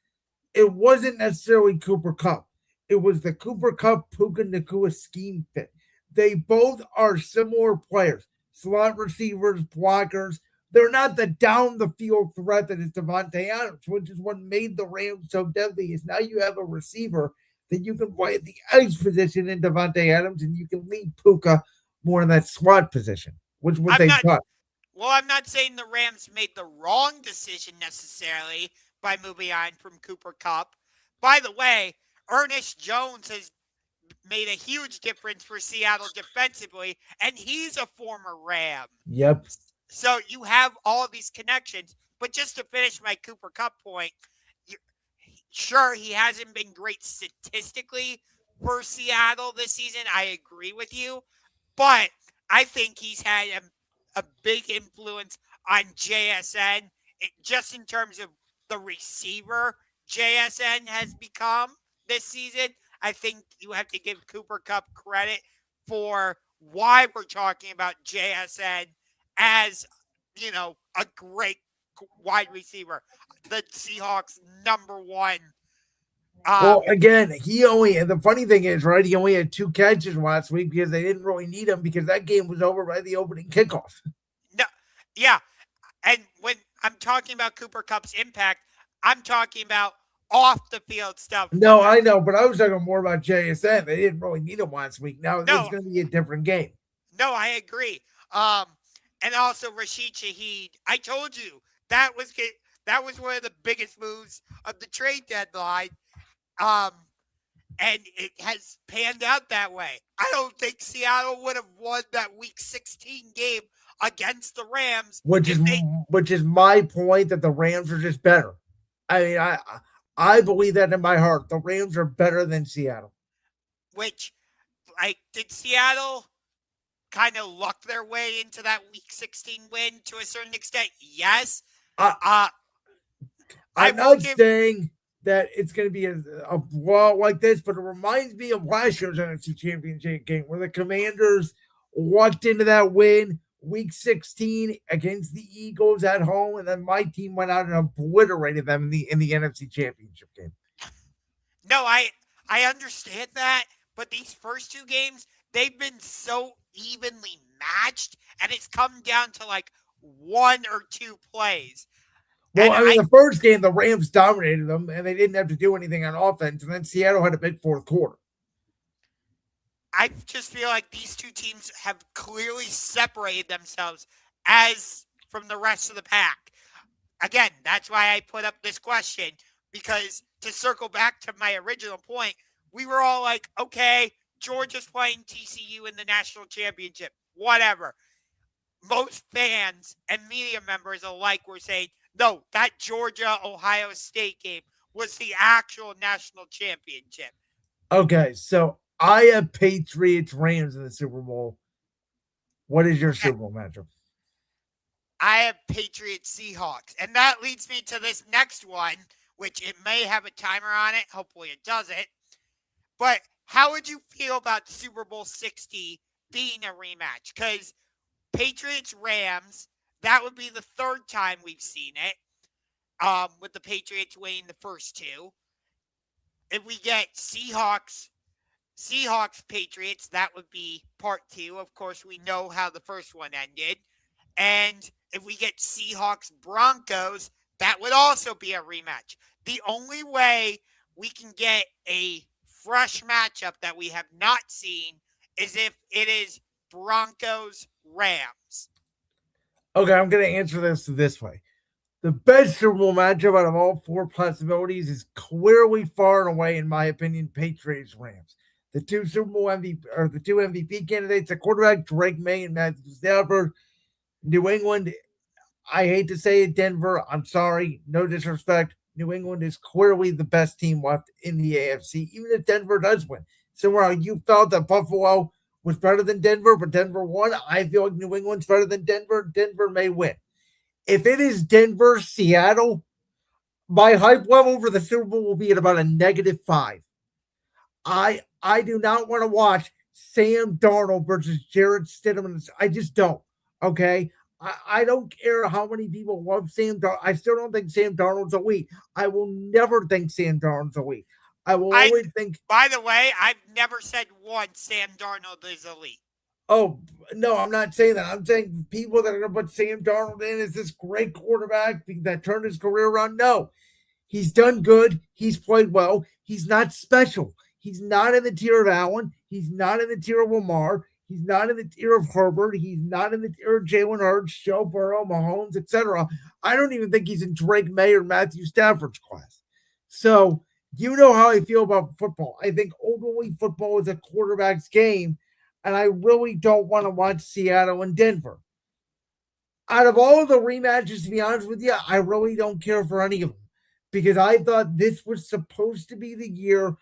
It wasn't necessarily Cooper Kupp. It was the Cooper Kupp Puka Nacua scheme fit. They both are similar players, slot receivers, blockers. They're not the down the field threat that is Davante Adams, which is what made the Rams so deadly. Is now you have a receiver that you can play at the edge position in Davante Adams, and you can lead Puka more in that slot position, which is what they've done. Well, I'm not saying the Rams made the wrong decision necessarily by moving on from Cooper Kupp. By the way, Ernest Jones has made a huge difference for Seattle defensively, and he's a former Ram. Yep. So you have all of these connections. But just to finish my Cooper Kupp point, sure, he hasn't been great statistically for Seattle this season. I agree with you. But I think he's had a big influence on JSN, just in terms of the receiver JSN has become this season. I think you have to give Cooper Kupp credit for why we're talking about JSN as, a great wide receiver. The Seahawks' number one. Well, again, the funny thing is, right, he only had 2 catches last week because they didn't really need him because that game was over by the opening kickoff. No, yeah. And when I'm talking about Cooper Kupp's impact, I'm talking about off the field stuff. No, I know, but I was talking more about JSN. They didn't really need him last week. Now No. it's going to be a different game. No, I agree. And also Rashid Shaheed. I told you that was one of the biggest moves of the trade deadline. And it has panned out that way. I don't think Seattle would have won that Week 16 game against the Rams. Which is my point, that the Rams are just better. I mean, I believe that in my heart. The Rams are better than Seattle. Which, did Seattle kind of luck their way into that Week 16 win to a certain extent? Yes. I'm not saying that it's going to be a blowout like this, but it reminds me of last year's NFC Championship game where the Commanders walked into that win Week 16 against the Eagles at home, and then my team went out and obliterated them in the NFC Championship game. No, I understand that, but these first 2 games, they've been so evenly matched, and it's come down to like 1 or 2 plays. Well, the first game, the Rams dominated them, and they didn't have to do anything on offense, and then Seattle had a big fourth quarter. I just feel like these 2 teams have clearly separated themselves as from the rest of the pack. Again, that's why I put up this question, because to circle back to my original point, we were all like, okay, Georgia's playing TCU in the national championship, whatever. Most fans and media members alike were saying, no, that Georgia-Ohio State game was the actual national championship. Okay, so I have Patriots-Rams in the Super Bowl. What is your Super Bowl matchup? I have Patriots-Seahawks. And that leads me to this next one, which it may have a timer on it. Hopefully it doesn't. But how would you feel about Super Bowl 60 being a rematch? Because Patriots-Rams, that would be the 3rd time we've seen it, with the Patriots winning the first 2. If we get Seahawks-Patriots, that would be part 2. Of course, we know how the first one ended. And if we get Seahawks-Broncos, that would also be a rematch. The only way we can get a fresh matchup that we have not seen is if it is Broncos-Rams. Okay, I'm going to answer this way. The best Super Bowl matchup out of all 4 possibilities is clearly far and away, in my opinion, Patriots-Rams. The 2 Super Bowl MVP or the 2 MVP candidates, the quarterback Drake May and Matthew Stafford. New England, I hate to say it, Denver. I'm sorry, no disrespect. New England is clearly the best team left in the AFC, even if Denver does win. Somewhere you felt that Buffalo was better than Denver, but Denver won. I feel like New England's better than Denver. Denver may win. If it is Denver, Seattle, my hype level for the Super Bowl will be at about a -5. I do not want to watch Sam Darnold versus Jarrett Stidham. I just don't. Okay? I don't care how many people love Sam Darnold. I still don't think Sam Darnold's elite. I will never think Sam Darnold's elite. I will always think. By the way, I've never said once Sam Darnold is elite. Oh, no, I'm not saying that. I'm saying people that are going to put Sam Darnold in as this great quarterback that turned his career around. No, he's done good. He's played well. He's not special. He's not in the tier of Allen. He's not in the tier of Lamar. He's not in the tier of Herbert. He's not in the tier of Jalen Hurts, Joe Burrow, Mahomes, etc. I don't even think he's in Drake May or Matthew Stafford's class. So you know how I feel about football. I think ultimately football is a quarterback's game, and I really don't want to watch Seattle and Denver. Out of all of the rematches, to be honest with you, I really don't care for any of them because I thought this was supposed to be the year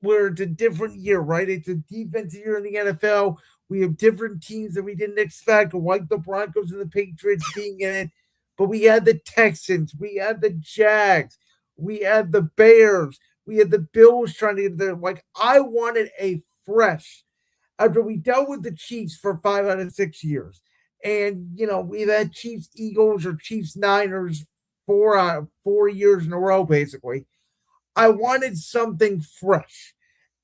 where it's a different year, right? It's a defensive year in the NFL. We have different teams that we didn't expect, like the Broncos and the Patriots being in it. But we had the Texans. We had the Jags. We had the Bears. We had the Bills trying to get there. Like, I wanted a fresh, after we dealt with the Chiefs for 5 out of 6 years, And we've had Chiefs Eagles or Chiefs Niners 4 years in a row, basically. I wanted something fresh.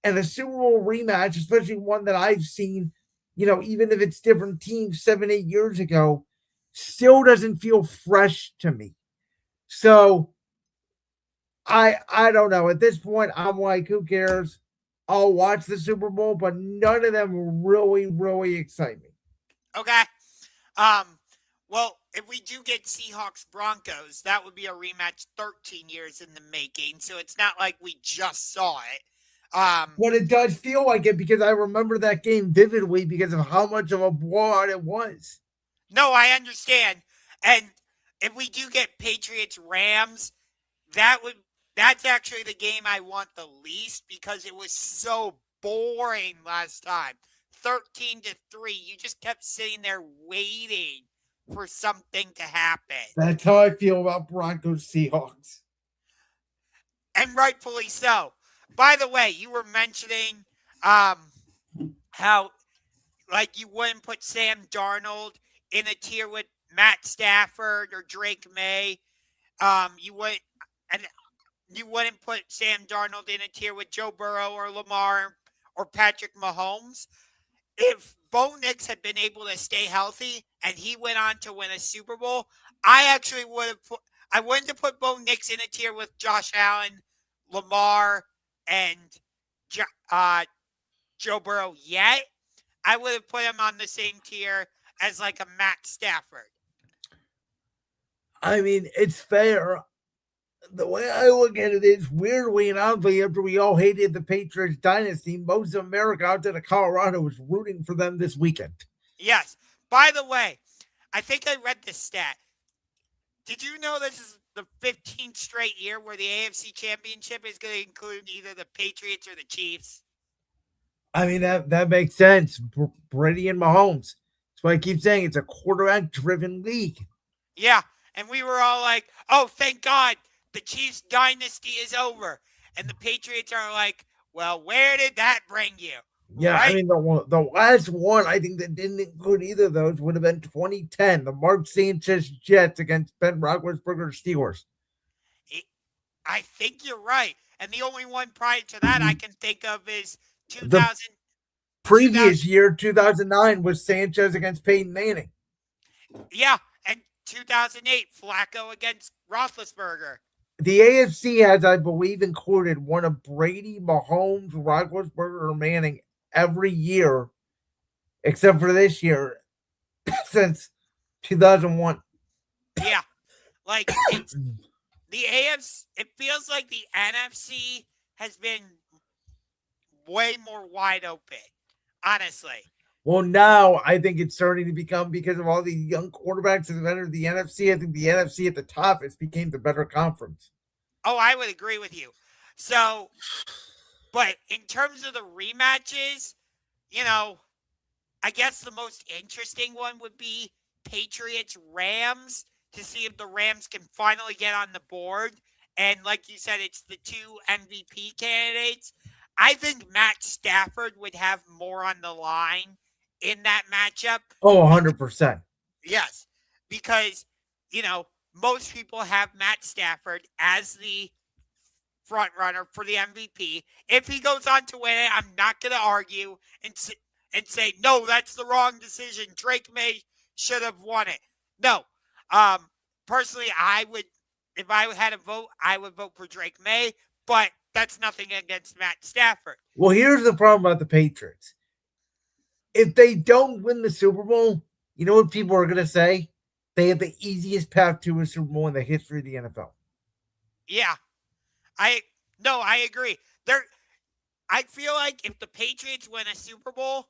And a Super Bowl rematch, especially one that I've seen, even if it's different teams 7, 8 years ago, still doesn't feel fresh to me. So I don't know. At this point, I'm like, who cares? I'll watch the Super Bowl, but none of them really, really excite me. Okay. Um, well, if we do get Seahawks Broncos, that would be a rematch 13 years in the making. So it's not like we just saw it. But it does feel like it because I remember that game vividly because of how much of a blowout it was. No, I understand. And if we do get Patriots Rams, that's actually the game I want the least because it was so boring last time. 13-3. You just kept sitting there waiting for something to happen. That's how I feel about Broncos Seahawks. And rightfully so. By the way, you were mentioning how like you wouldn't put Sam Darnold in a tier with Matt Stafford or Drake May. You wouldn't put Sam Darnold in a tier with Joe Burrow or Lamar or Patrick Mahomes. If Bo Nix had been able to stay healthy and he went on to win a Super Bowl, I actually would have put. I wouldn't have put Bo Nix in a tier with Josh Allen, Lamar, and Joe Burrow yet. I would have put him on the same tier as like a Matt Stafford. I mean, it's fair. The way I look at it is weirdly and oddly, after we all hated the Patriots dynasty, most of America outside of Colorado was rooting for them this weekend. Yes. By the way, I think I read this stat. Did you know this is the 15th straight year where the AFC Championship is going to include either the Patriots or the Chiefs? I mean, that makes sense. Brady and Mahomes. That's why I keep saying it's a quarterback-driven league. Yeah, and we were all like, oh, thank God, the Chiefs dynasty is over. And the Patriots are like, well, where did that bring you? Yeah, right? I mean, the last one I think that didn't include either of those would have been 2010, the Mark Sanchez Jets against Ben Roethlisberger Steelers. I think you're right. And the only one prior to that I can think of is 2000. The previous year, 2009, was Sanchez against Peyton Manning. Yeah, and 2008, Flacco against Roethlisberger. The AFC has, I believe, included one of Brady, Mahomes, Roethlisberger, or Manning every year, except for this year, since 2001. Yeah, like it's the AFC. It feels like the NFC has been way more wide open, honestly. Well, now I think it's starting to become, because of all the young quarterbacks that have entered the NFC, I think the NFC at the top has become the better conference. Oh, I would agree with you. So, but in terms of the rematches, I guess the most interesting one would be Patriots-Rams to see if the Rams can finally get on the board. And like you said, it's the two MVP candidates. I think Matt Stafford would have more on the line in that matchup. Oh, 100%. Yes, because, most people have Matt Stafford as the front runner for the MVP. If he goes on to win it, I'm not going to argue and say, no, that's the wrong decision. Drake May should have won it. No. Personally, if I had a vote, I would vote for Drake May, but that's nothing against Matt Stafford. Well, here's the problem about the Patriots. If they don't win the Super Bowl, you know what people are going to say? They have the easiest path to a Super Bowl in the history of the NFL. Yeah. I agree. I feel like if the Patriots win a Super Bowl,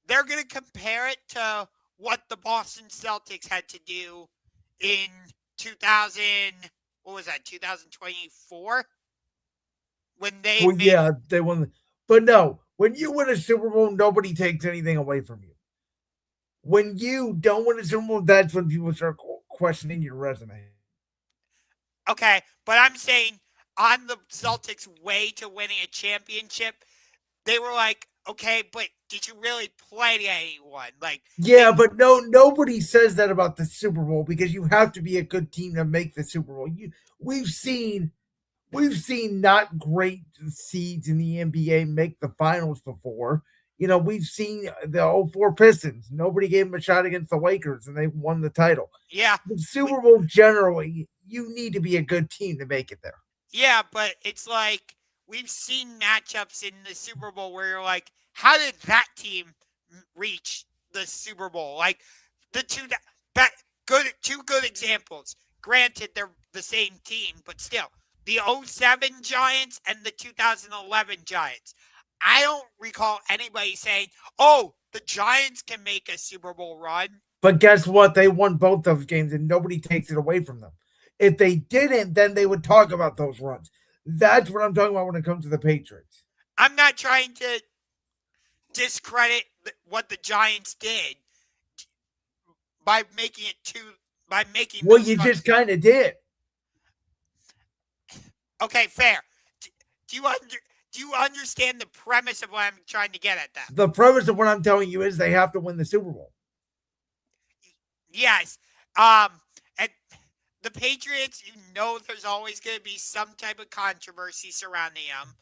they're going to compare it to what the Boston Celtics had to do in 2024? When they they won. But no, when you win a Super Bowl, nobody takes anything away from you. When you don't win a Super Bowl, that's when people start questioning your resume. Okay, but I'm saying on the Celtics' way to winning a championship, they were like, okay, but did you really play anyone? Like, Yeah, but nobody says that about the Super Bowl because you have to be a good team to make the Super Bowl. We've seen we've seen not great seeds in the NBA make the finals before. We've seen the '04 Pistons. Nobody gave them a shot against the Lakers, and they won the title. yeah, The we, Super Bowl generally, you need to be a good team to make it there. yeah, but it's like we've seen matchups in the Super Bowl where you're like, how did that team reach the Super Bowl? Like the two good examples. Granted, they're the same team, but still, the '07 Giants and the 2011 Giants. I don't recall anybody saying, "Oh, the Giants can make a Super Bowl run." But guess what? They won both those games, and nobody takes it away from them. If they didn't, then they would talk about those runs. That's what I'm talking about when it comes to the Patriots. I'm not trying to discredit what the Giants did by making it by making Well, those you runs. just kind of did. Okay, fair. Do you understand the premise of what I'm trying to get at? That The premise of what I'm telling you is they have to win the Super Bowl. yes. And the Patriots, there's always going to be some type of controversy surrounding them.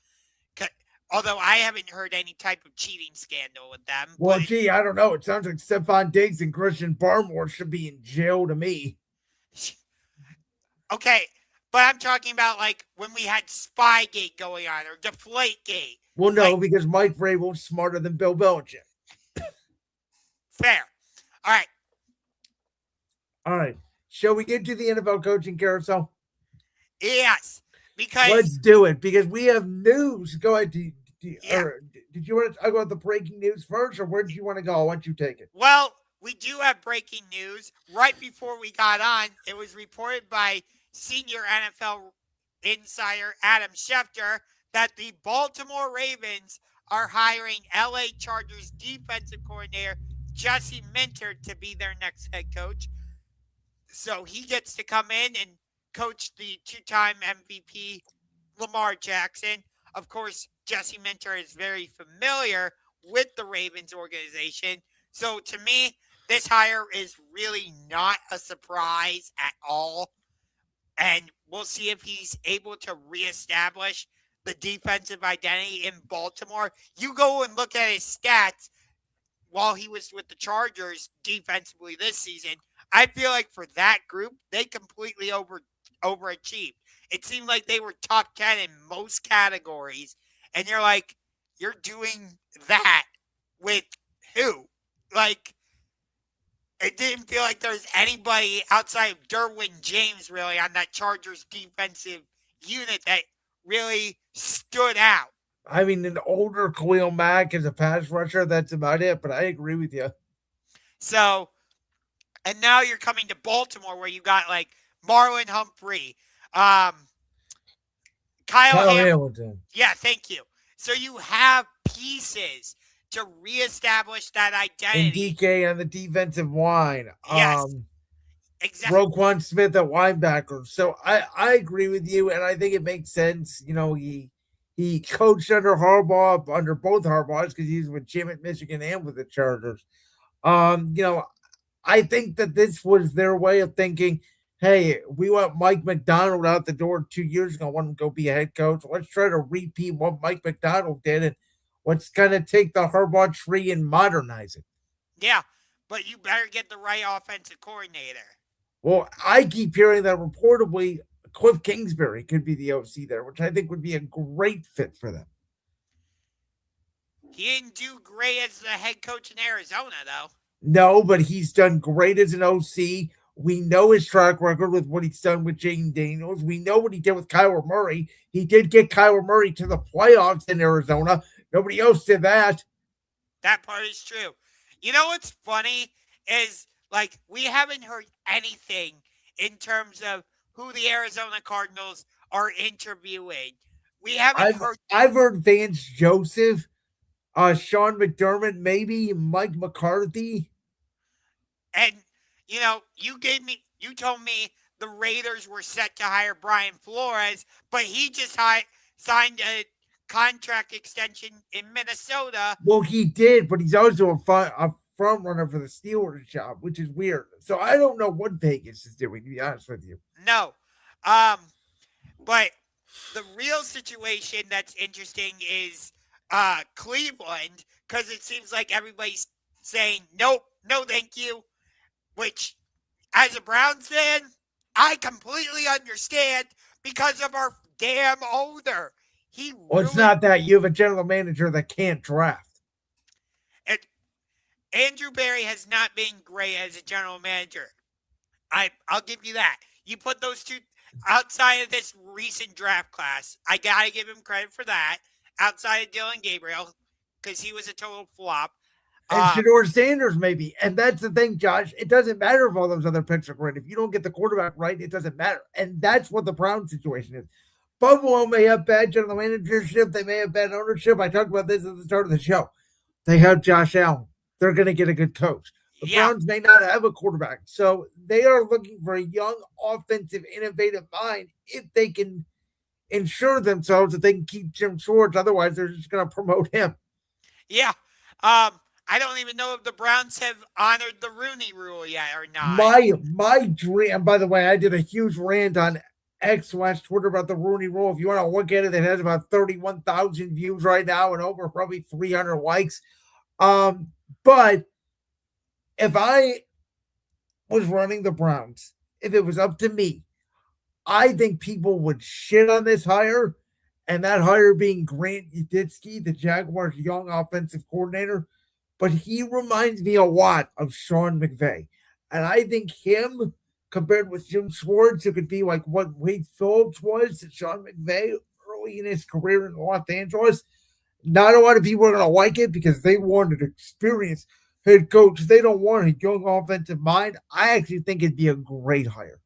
Although I haven't heard any type of cheating scandal with them. Well, gee, I don't know. It sounds like Stephon Diggs and Christian Barmore should be in jail to me. Okay, but I'm talking about like when we had Spygate going on or Deflategate. Well, no, because Mike Vrabel's smarter than Bill Belichick. Fair. All right. All right. Shall we get to the NFL coaching carousel? Yes, because let's do it because we have news. Go ahead. Did you want to talk about the breaking news first, or where did you want to go? Why don't you take it? Well, we do have breaking news. Right before we got on, it was reported by senior NFL insider Adam Schefter that the Baltimore Ravens are hiring LA Chargers defensive coordinator Jesse Minter to be their next head coach. So he gets to come in and coach the two-time MVP Lamar Jackson. Of course, Jesse Minter is very familiar with the Ravens organization. So to me, this hire is really not a surprise at all. And we'll see if he's able to reestablish the defensive identity in Baltimore. You go and look at his stats while he was with the Chargers defensively this season. I feel like for that group, they completely overachieved. It seemed like they were top 10 in most categories. And you're like, you're doing that with who? Like, it didn't feel like there was anybody outside of Derwin James really on that Chargers defensive unit that really stood out. I mean, an older Khalil Mack as a pass rusher, that's about it, but I agree with you. So, and now you're coming to Baltimore where you got like Marlon Humphrey, Kyle Hamilton. Yeah, thank you. So you have pieces to reestablish that identity. And DK on the defensive line. Yes, exactly. Roquan Smith at linebacker. So I agree with you, and I think it makes sense. He coached under Harbaugh, under both Harbaughs, because he was with Jim at Michigan and with the Chargers. I think that this was their way of thinking, hey, we want Mike McDonald out the door 2 years ago. I want him to go be a head coach. Let's try to repeat what Mike McDonald did, and let's kind of take the Harbaugh tree and modernize it. Yeah, but you better get the right offensive coordinator. Well, I keep hearing that reportedly Cliff Kingsbury could be the OC there, which I think would be a great fit for them. He didn't do great as the head coach in Arizona, though. No, but he's done great as an OC. We know his track record with what he's done with Jaden Daniels. We know what he did with Kyler Murray. He did get Kyler Murray to the playoffs in Arizona. Nobody else did that. That part is true. You know what's funny is, like, we haven't heard anything in terms of who the Arizona Cardinals are interviewing. We haven't heard. I've heard Vance Joseph, Sean McDermott, maybe Mike McCarthy. And, you told me the Raiders were set to hire Brian Flores, but he just signed a contract extension in Minnesota. Well, he did, but he's also a front runner for the Steelers job, which is weird. So I don't know what Vegas is doing, to be honest with you. No. But the real situation that's interesting is Cleveland, because it seems like everybody's saying, nope, no thank you, which, as a Browns fan, I completely understand because of our damn owner. Well, it's not that you have a general manager that can't draft. And Andrew Berry has not been great as a general manager. I'll give you that. You put those two outside of this recent draft class. I got to give him credit for that. Outside of Dylan Gabriel, because he was a total flop. And Shedeur Sanders, maybe. And that's the thing, Josh. It doesn't matter if all those other picks are great. If you don't get the quarterback right, it doesn't matter. And that's what the Brown situation is. Buffalo may have bad general managership. They may have bad ownership. I talked about this at the start of the show. They have Josh Allen. They're going to get a good coach. The Browns may not have a quarterback. So they are looking for a young, offensive, innovative mind if they can ensure themselves that they can keep Jim Schwartz. Otherwise, they're just going to promote him. Yeah. I don't even know if the Browns have honored the Rooney Rule yet or not. My dream, by the way, I did a huge rant on X/Twitter about the Rooney Rule. If you want to look at it, it has about 31,000 views right now and over probably 300 likes. But if I was running the Browns, if it was up to me, I think people would shit on this hire, and that hire being Grant Uditsky, the Jaguars' young offensive coordinator. But he reminds me a lot of Sean McVay. And I think him, compared with Jim Schwartz, who could be like what Wade Phillips was to Sean McVay early in his career in Los Angeles, not a lot of people are going to like it because they want an experienced head coach. They don't want a young offensive mind. I actually think it'd be a great hire.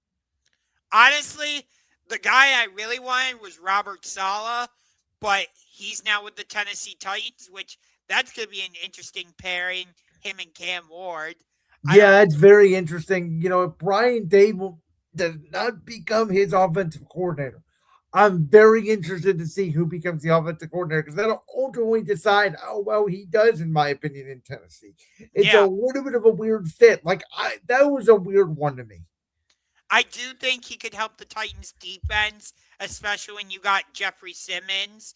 Honestly, the guy I really wanted was Robert Saleh, but he's now with the Tennessee Titans, which that's going to be an interesting pairing, him and Cam Ward. Yeah, it's very interesting. You know, if Brian Dable does not become his offensive coordinator, I'm very interested to see who becomes the offensive coordinator because that'll ultimately decide how well he does, in my opinion, in Tennessee. It's a little bit of a weird fit. That was a weird one to me. I do think he could help the Titans defense, especially when you got Jeffrey Simmons.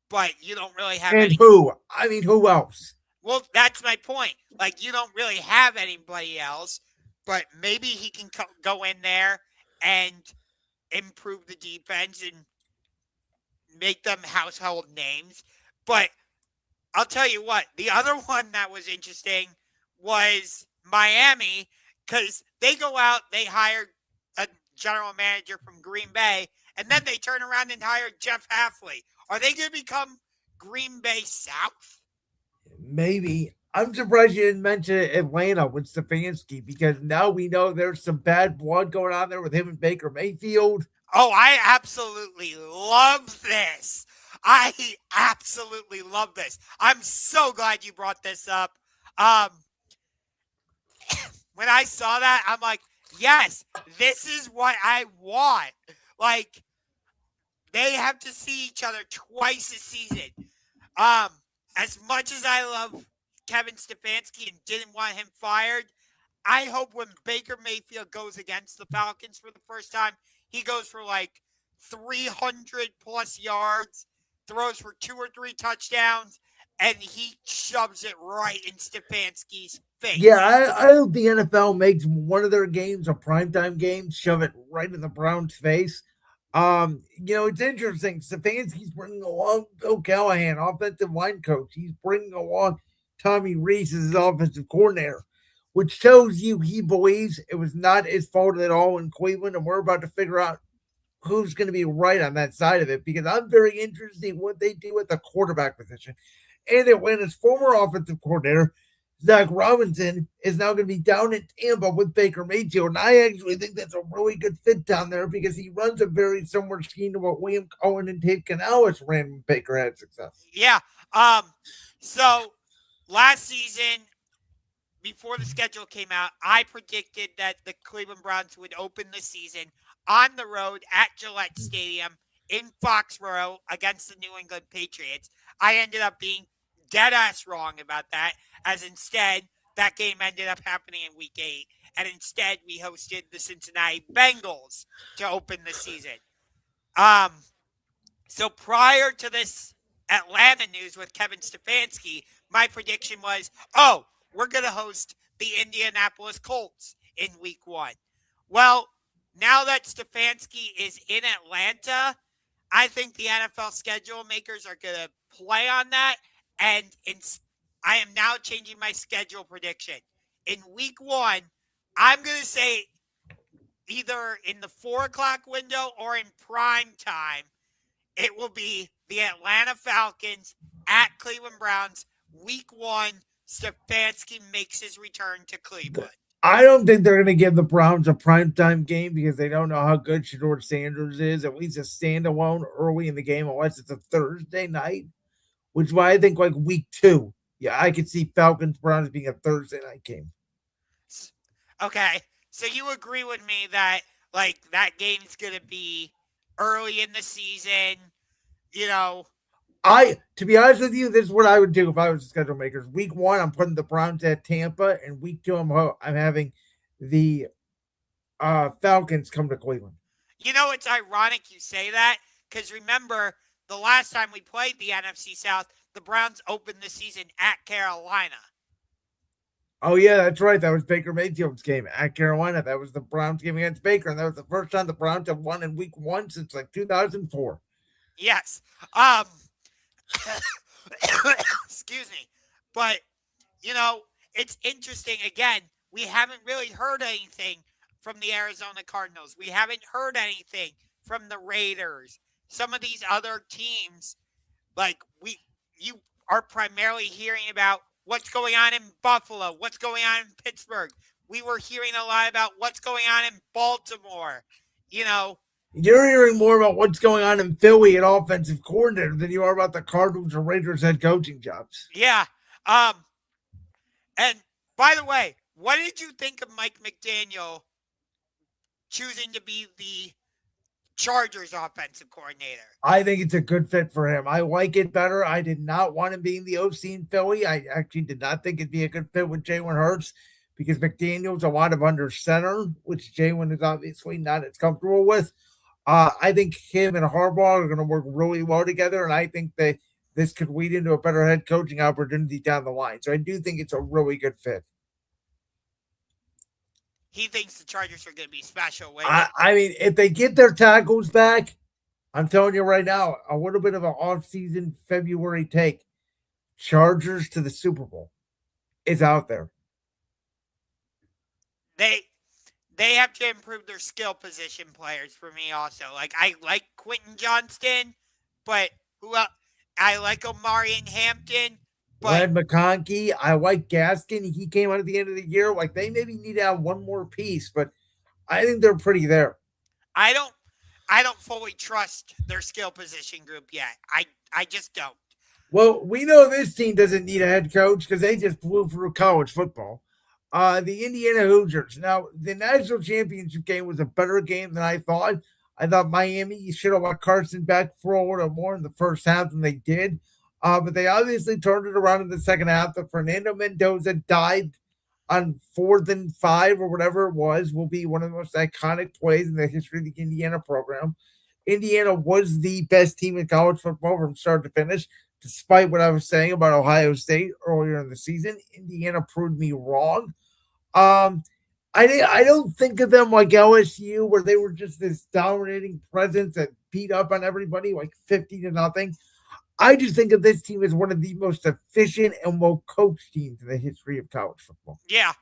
But you don't really have any. Who? I mean, who else? Well, that's my point. You don't really have anybody else, but maybe he can go in there and improve the defense and make them household names. But I'll tell you what, the other one that was interesting was Miami, because they go out, they hire a general manager from Green Bay, and then they turn around and hire Jeff Hafley. Are they going to become Green Bay South? Maybe. I'm surprised you didn't mention Atlanta with Stefanski because now we know there's some bad blood going on there with him and Baker Mayfield. Oh, I absolutely love this. I absolutely love this. I'm so glad you brought this up. When I saw that, I'm like, yes, this is what I want. They have to see each other twice a season. As much as I love Kevin Stefanski and didn't want him fired, I hope when Baker Mayfield goes against the Falcons for the first time, he goes for 300 plus yards, throws for 2 or 3 touchdowns, and he shoves it right in Stefanski's face. Yeah, I hope the NFL makes one of their games a primetime game, shove it right in the Browns' face. It's interesting. Stefanski's bringing along Bill Callahan, offensive line coach. He's bringing along Tommy Rees as his offensive coordinator, which tells you he believes it was not his fault at all in Cleveland, and we're about to figure out who's going to be right on that side of it because I'm very interested in what they do at the quarterback position. And Atlanta's former offensive coordinator, Zach Robinson, is now going to be down in Tampa with Baker Mayfield. And I actually think that's a really good fit down there because he runs a very similar scheme to what William Cohen and Dave Canales ran when Baker had success. Yeah. So last season, before the schedule came out, I predicted that the Cleveland Browns would open the season on the road at Gillette Stadium in Foxborough against the New England Patriots. I ended up being dead ass wrong about that, as instead that game ended up happening in week 8, and instead we hosted the Cincinnati Bengals to open the season. So prior to this Atlanta news with Kevin Stefanski, my prediction was, we're going to host the Indianapolis Colts in week 1. Well, now that Stefanski is in Atlanta, I think the NFL schedule makers are going to play on that, and I am now changing my schedule prediction. In week 1, I'm going to say either in the 4 o'clock window or in prime time, it will be the Atlanta Falcons at Cleveland Browns. Week 1, Stefanski makes his return to Cleveland. I don't think they're going to give the Browns a primetime game because they don't know how good Shedeur Sanders is. At least a standalone early in the game, unless it's a Thursday night, which is why I think like week 2. Yeah, I could see Falcons Browns being a Thursday night game. Okay, so you agree with me that like that game's going to be early in the season, you know? To be honest with you, this is what I would do if I was a schedule maker. Week 1, I'm putting the Browns at Tampa, and week 2, I'm having the Falcons come to Cleveland. You know, it's ironic you say that, because remember, the last time we played the NFC South, the Browns opened the season at Carolina. Oh, yeah, that's right. That was Baker Mayfield's game at Carolina. That was the Browns game against Baker, and that was the first time the Browns have won in week 1 since like 2004. Yes. Excuse me. But, you know, it's interesting. Again, we haven't really heard anything from the Arizona Cardinals. We haven't heard anything from the Raiders. Some of these other teams, like you are primarily hearing about what's going on in Buffalo, what's going on in Pittsburgh. We were hearing a lot about what's going on in Baltimore. You know, you're hearing more about what's going on in Philly at offensive coordinator than you are about the Cardinals or Raiders head coaching jobs. Yeah. And by the way, what did you think of Mike McDaniel choosing to be the Chargers offensive coordinator? I think it's a good fit for him. I like it better. I did not want him being the OC in Philly. I actually did not think it'd be a good fit with Jalen Hurts because McDaniel's a lot of under center, which Jalen is obviously not as comfortable with. I think him and Harbaugh are going to work really well together, and I think that this could lead into a better head coaching opportunity down the line. So I do think it's a really good fit. He thinks the Chargers are going to be special. I mean, if they get their tackles back, I'm telling you right now, a little bit of an off-season February take. Chargers to the Super Bowl is out there. They have to improve their skill position players for me also. Like, I like Quentin Johnston, but who else? I like Omari and Hampton. Brad McConkey. I like Gaskin. He came out at the end of the year. Like, they maybe need to have one more piece, but I think they're pretty there. I don't fully trust their skill position group yet. I just don't. Well, we know this team doesn't need a head coach because they just blew through college football. The Indiana Hoosiers. Now, the national championship game was a better game than I thought. I thought Miami should have let Carson back for a little more in the first half than they did. But they obviously turned it around in the second half. The Fernando Mendoza died on 4th and 5 or whatever it was, will be one of the most iconic plays in the history of the Indiana program. Indiana was the best team in college football from start to finish. Despite what I was saying about Ohio State earlier in the season, Indiana proved me wrong. I don't think of them like LSU, where they were just this dominating presence that beat up on everybody like 50-0. I just think of this team as one of the most efficient and well-coached teams in the history of college football. Yeah.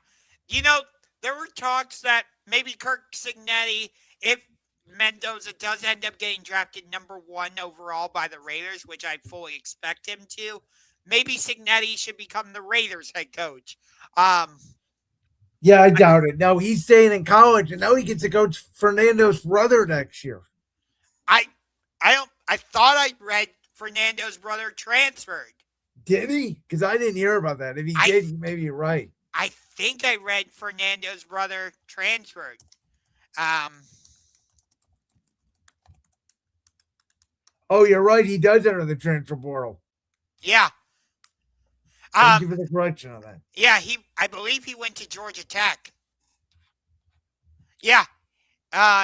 You know, there were talks that maybe Kirk Cignetti, if Mendoza does end up getting drafted number 1 overall by the Raiders, which I fully expect him to, maybe Cignetti should become the Raiders head coach. Yeah, I doubt it. No, he's staying in college, and now he gets to coach Fernando's brother next year. I thought I read Fernando's brother transferred. Did he? Because I didn't hear about that. If he did, maybe you're right. I think I read Fernando's brother transferred. Oh, you're right. He does enter the transfer portal. Yeah. Thank you for the correction on that. Yeah, I believe he went to Georgia Tech. Yeah.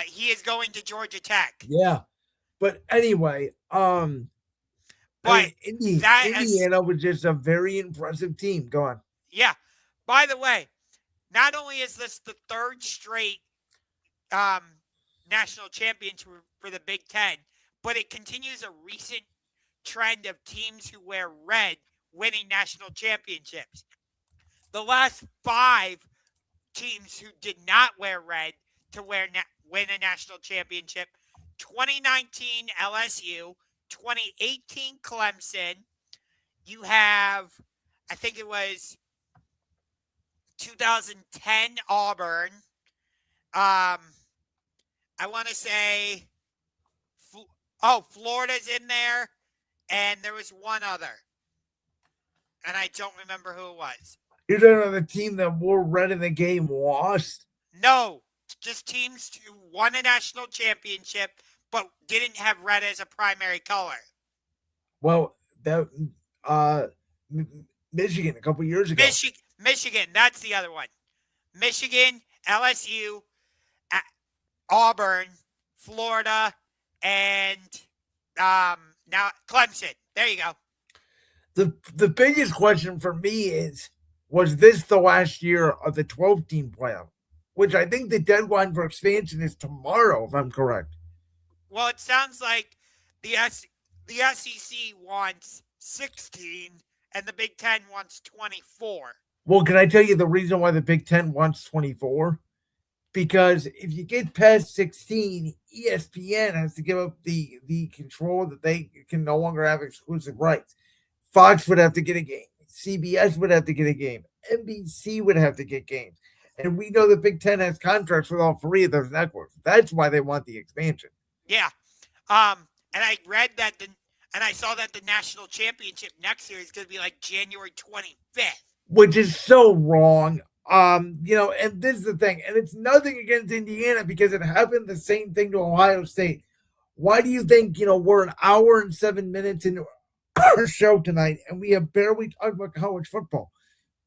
He is going to Georgia Tech. Yeah. But anyway, But Indiana was just a very impressive team. Go on. Yeah. By the way, not only is this the third straight national championship for the Big Ten, but it continues a recent trend of teams who wear red winning national championships. The last 5 teams who did not wear red to win a national championship: 2019 LSU, 2018 Clemson. You have, I think it was 2010 Auburn. I want to say, Florida's in there, and there was one other, and I don't remember who it was. You're talking about the team that wore red in the game lost? No, just teams who won a national championship but didn't have red as a primary color. Well, that Michigan a couple years ago. Michigan, that's the other one. Michigan, LSU, Auburn, Florida, and now Clemson. There you go. The biggest question for me is, was this the last year of the 12-team playoff? Which I think the deadline for expansion is tomorrow, if I'm correct. Well, it sounds like the SEC wants 16 and the Big Ten wants 24. Well, can I tell you the reason why the Big Ten wants 24? Because if you get past 16, ESPN has to give up the control that they can no longer have exclusive rights. Fox would have to get a game. CBS would have to get a game. NBC would have to get games. And we know the Big Ten has contracts with all 3 of those networks. That's why they want the expansion. Yeah. And I read that and I saw that the national championship next year is going to be like January 25th. Which is so wrong. And this is the thing. And it's nothing against Indiana because it happened the same thing to Ohio State. Why do you think, we're an hour and 7 minutes into our show tonight and we have barely talked about college football?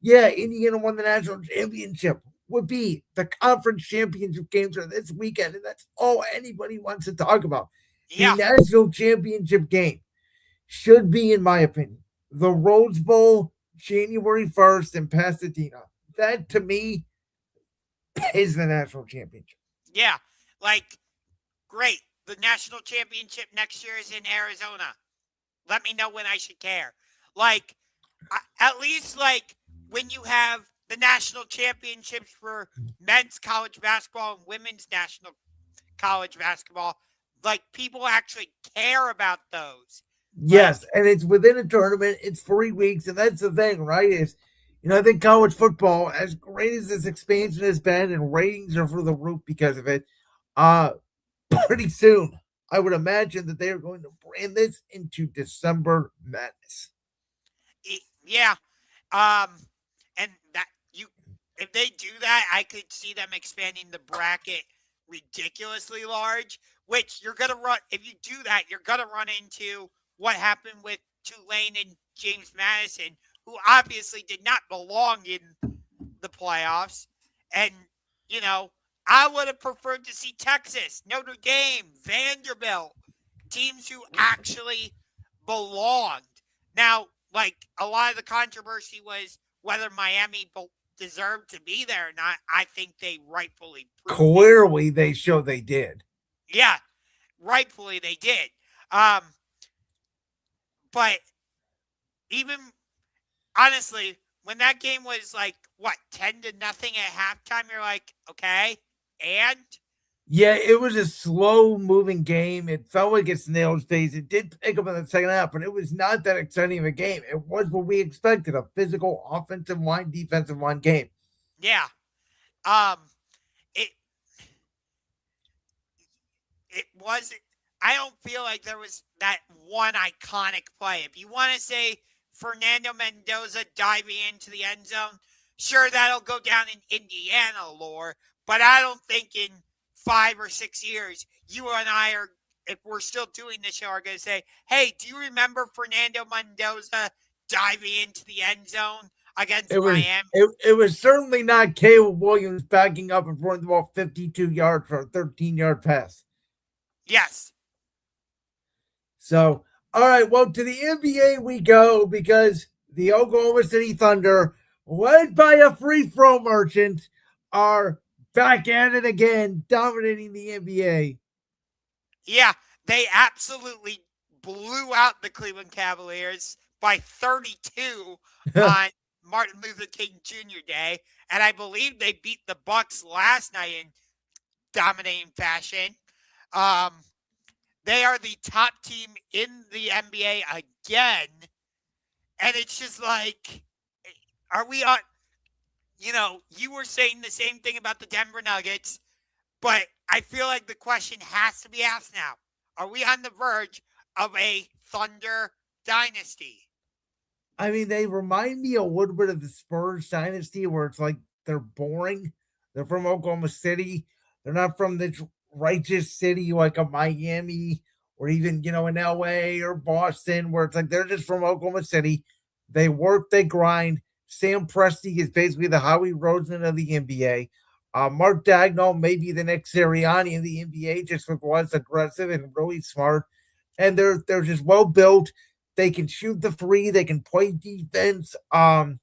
Yeah, Indiana won the national championship. Would be the conference championship games are this weekend, and that's all anybody wants to talk about. Yeah. The national championship game should be, in my opinion, the Rose Bowl, January 1st in Pasadena. That, to me, is the national championship. Yeah, great. The national championship next year is in Arizona. Let me know when I should care. At least, when you have the national championships for men's college basketball and women's national college basketball, people actually care about those. Yes, and it's within a tournament. It's 3 weeks, and that's the thing, right? Is I think college football, as great as this expansion has been, and ratings are through the roof because of it, pretty soon, I would imagine that they are going to brand this into December Madness. Yeah. And that if they do that, I could see them expanding the bracket ridiculously large, which you're going to run. If you do that, you're going to run into what happened with Tulane and James Madison, who obviously did not belong in the playoffs. And, I would have preferred to see Texas, Notre Dame, Vanderbilt, teams who actually belonged. Now, a lot of the controversy was whether Miami deserved to be there or not. I think they rightfully proved Clearly, they show they did. Yeah, rightfully they did. But even, honestly, when that game was 10-0 at halftime, you're like, okay, and? Yeah, it was a slow-moving game. It felt like a snail's pace. It did pick up in the second half, but it was not that exciting of a game. It was what we expected, a physical offensive line, defensive line game. Yeah. It wasn't. I don't feel like there was that one iconic play. If you want to say Fernando Mendoza diving into the end zone, sure, that'll go down in Indiana lore, but I don't think in 5 or 6 years you and I are if we're still doing the show, are going to say, hey, do you remember Fernando Mendoza diving into the end zone against It was Miami? it was certainly not Caleb Williams backing up in front of the ball 52 yards for a 13-yard pass. Yes. So, all right, well, to the NBA we go because the Oklahoma City Thunder, led by a free throw merchant, are back at it again, dominating the NBA. Yeah, they absolutely blew out the Cleveland Cavaliers by 32 on Martin Luther King Jr. Day, and I believe they beat the Bucks last night in dominating fashion. They are the top team in the NBA again, and it's just like, are we on? You were saying the same thing about the Denver Nuggets, but I feel like the question has to be asked now. Are we on the verge of a Thunder dynasty? I mean, they remind me a little bit of the Spurs dynasty where it's like they're boring. They're from Oklahoma City. They're not from this righteous city like a Miami or even, in LA or Boston, where it's like they're just from Oklahoma City. They work, they grind. Sam Presti is basically the Howie Roseman of the NBA. Mark Dagnall may be the next Sirianni in the NBA, just with less aggressive and really smart. And they're just well built. They can shoot the three. They can play defense. They're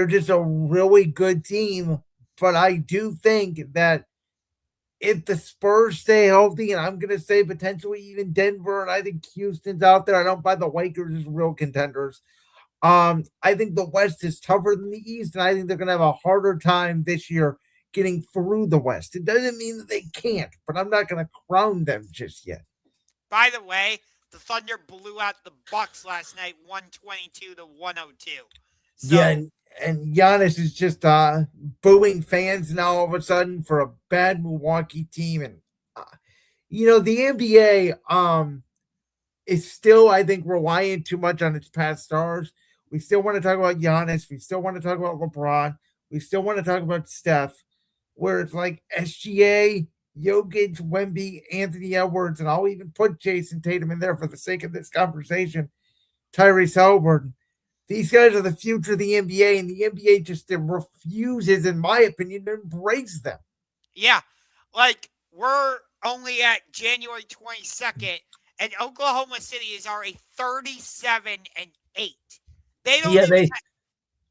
just a really good team. But I do think that if the Spurs stay healthy, and I'm going to say potentially even Denver, and I think Houston's out there. I don't buy the Lakers as real contenders. I think the West is tougher than the East, and I think they're going to have a harder time this year getting through the West. It doesn't mean that they can't, but I'm not going to crown them just yet. By the way, the Thunder blew out the Bucks last night, 122 to 102. So, yeah, and Giannis is just booing fans now all of a sudden for a bad Milwaukee team, and the NBA is still, I think, relying too much on its past stars. We still want to talk about Giannis. We still want to talk about LeBron. We still want to talk about Steph, where it's like SGA, Jokic, Wemby, Anthony Edwards, and I'll even put Jason Tatum in there for the sake of this conversation. Tyrese Halliburton. These guys are the future of the NBA, and the NBA just refuses, in my opinion, to embrace them. Yeah, like we're only at January 22nd, and Oklahoma City is already 37-8. They don't even.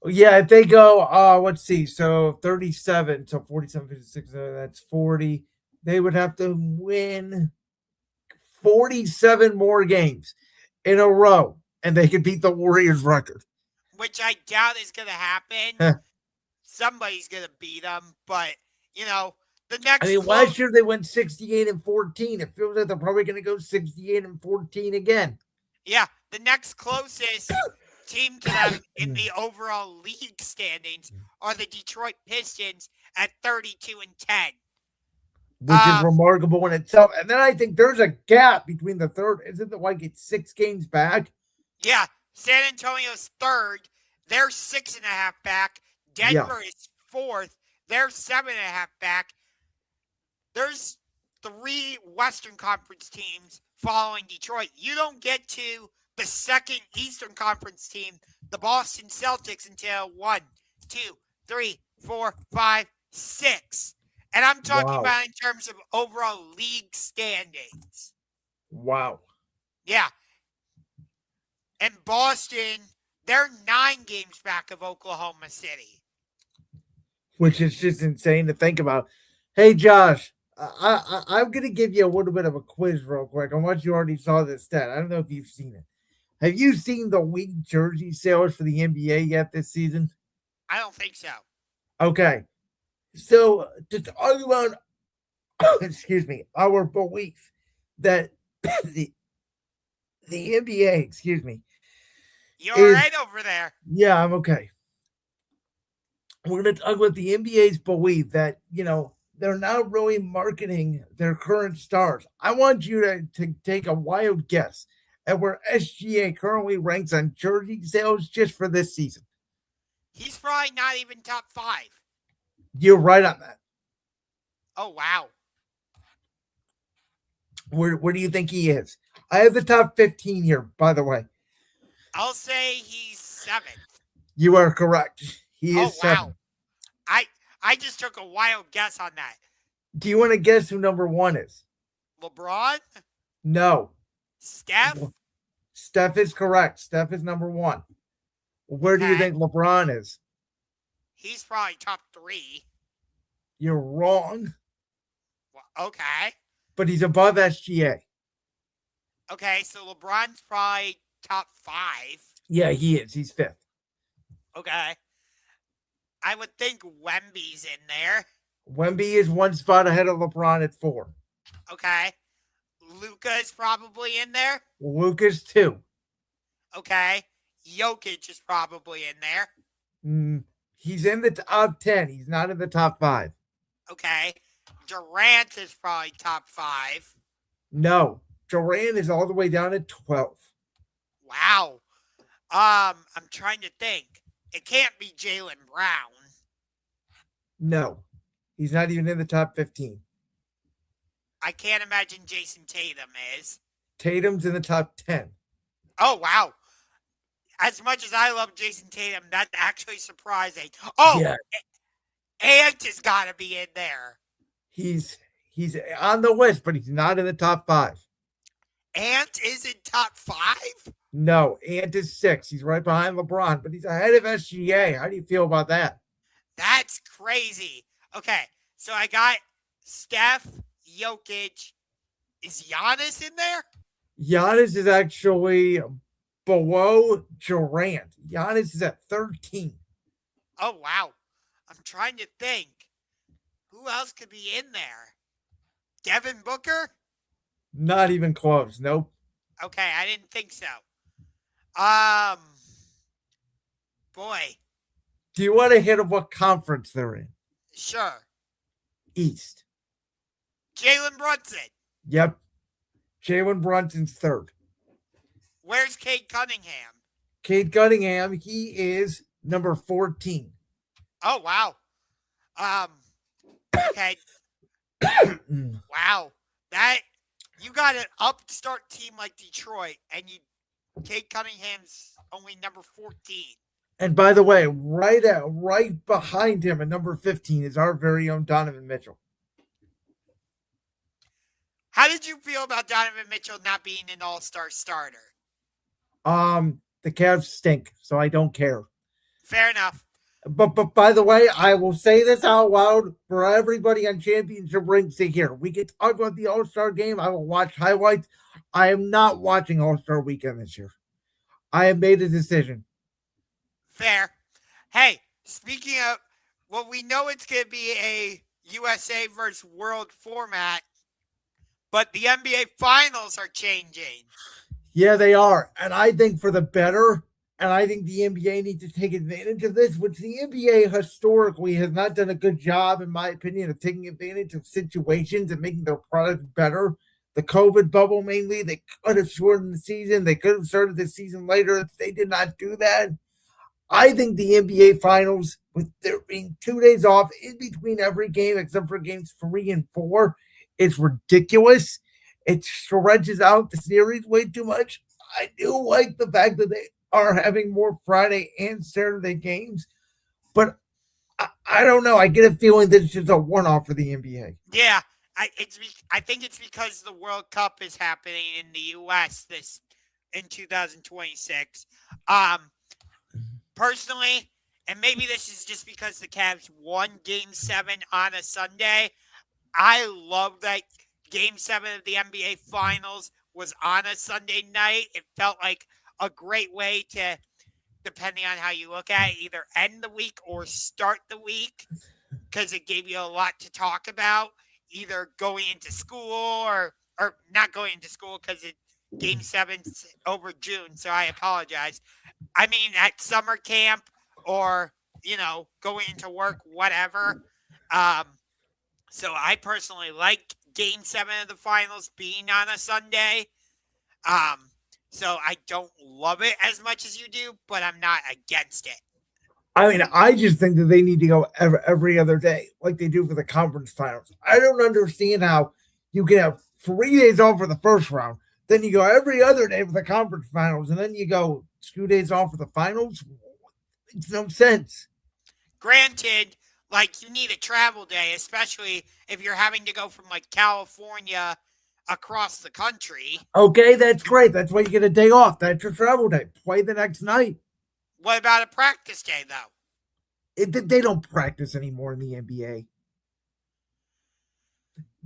Yeah, if they go, let's see, so 37, so 47, 56, that's 40. They would have to win 47 more games in a row, and they could beat the Warriors record. Which I doubt is going to happen. Somebody's going to beat them, but, the next. Last year they went 68-14. It feels like they're probably going to go 68-14 again. Yeah, the next closest team to them in the overall league standings are the Detroit Pistons at 32-10. Which is remarkable in itself. And then I think there's a gap between the third. Isn't it like it's 6 games back? Yeah, San Antonio's third. They're 6.5 back. Denver is fourth. They're 7.5 back. There's 3 Western Conference teams following Detroit. You don't get to the second Eastern Conference team, the Boston Celtics, until 1, 2, 3, 4, 5, 6. And I'm talking about in terms of overall league standings. Wow. Yeah. And Boston, they're 9 games back of Oklahoma City. Which is just insane to think about. Hey, Josh, I'm going to give you a little bit of a quiz real quick on what you already saw this stat. I don't know if you've seen it. Have you seen the league jersey sales for the NBA yet this season? I don't think so. Okay. So, to talk about, our belief that the NBA, You all right over there? Yeah, I'm okay. We're going to talk about the NBA's belief that, they're not really marketing their current stars. I want you to take a wild guess at where SGA currently ranks on jersey sales just for this season. He's probably not even top 5. You're right on that. Oh, wow. Where do you think he is? I have the top 15 here, by the way. I'll say he's 7th. You are correct. He Oh is wow. 7. I just took a wild guess on that. Do you want to guess who number 1 is? LeBron? No. Steph? Steph is correct. Steph is number 1. Where do you Okay. think LeBron is? He's probably top 3. You're wrong, Well, okay. but he's above SGA. Okay, so LeBron's probably top 5. Yeah, he is. He's 5th. Okay. I would think Wemby's in there. Wemby is 1 spot ahead of LeBron at 4. Okay. Luka's probably in there. Luka's 2. Okay. Jokic is probably in there. He's in the top 10. He's not in the top 5. Okay. Durant is probably top 5. No. Durant is all the way down at 12. Wow. I'm trying to think. It can't be Jaylen Brown. No. He's not even in the top 15. I can't imagine Jason Tatum is. Tatum's in the top 10. Oh, wow. As much as I love Jason Tatum, that's actually surprising. Oh, Yeah. Ant has got to be in there. He's on the list, but he's not in the top 5. Ant is in top 5? No, Ant is 6. He's right behind LeBron, but he's ahead of SGA. How do you feel about that? That's crazy. Okay, so I got Steph, Jokic. Is Giannis in there? Giannis is actually below Durant. Giannis is at 13. Oh, wow. I'm trying to think. Who else could be in there? Devin Booker? Not even close. Nope. Okay, I didn't think so. Boy, Do you want to hit of what conference they're in? sure. East. Jalen Brunson. Yep. Jalen Brunson's 3rd. Where's Cade Cunningham? Cade Cunningham, he is number 14. Oh, wow. Okay. Wow. That, you got an upstart team like Detroit, and Cade Cunningham's only number 14. And by the way, right behind him at number 15 is our very own Donovan Mitchell. How did you feel about Donovan Mitchell not being an all-star starter? The Cavs stink, so I don't care. Fair enough. But by the way, I will say this out loud for everybody on Championship Rings to hear. We can talk about the All-Star game. I will watch highlights. I am not watching All-Star Weekend this year. I have made a decision. Fair. Hey, speaking of, well, we know it's going to be a USA versus World format, but the NBA Finals are changing. Yeah, they are. And I think for the better. And I think the NBA needs to take advantage of this, which the NBA historically has not done a good job, in my opinion, of taking advantage of situations and making their product better. The COVID bubble, mainly, they could have shortened the season. They could have started the season later. They did not do that. I think the NBA Finals, with there being 2 days off in between every game except for games 3 and 4, it's ridiculous. It stretches out the series way too much. I do like the fact that they are having more Friday and Saturday games, but I don't know. I get a feeling that it's just a one-off for the NBA. Yeah, I think it's because the World Cup is happening in the U.S. in 2026. Personally, and maybe this is just because the Cavs won Game 7 on a Sunday, I love that Game 7 of the NBA Finals was on a Sunday night. It felt like a great way to, depending on how you look at it, either end the week or start the week, because it gave you a lot to talk about, either going into school or not going into school, because Game 7's over June, so I apologize. I mean, at summer camp or, going into work, whatever. So I personally like Game 7 of the Finals being on a Sunday. So I don't love it as much as you do, but I'm not against it. I mean, I just think that they need to go every other day, like they do for the conference finals. I don't understand how you can have 3 days off for the first round. Then you go every other day for the conference finals, and then you go 2 days off for the finals. Makes no sense. Granted, like you need a travel day, especially if you're having to go from like California across the country. Okay, that's great. That's why you get a day off. That's your travel day. Play the next night. What about a practice day, though? They don't practice anymore in the NBA.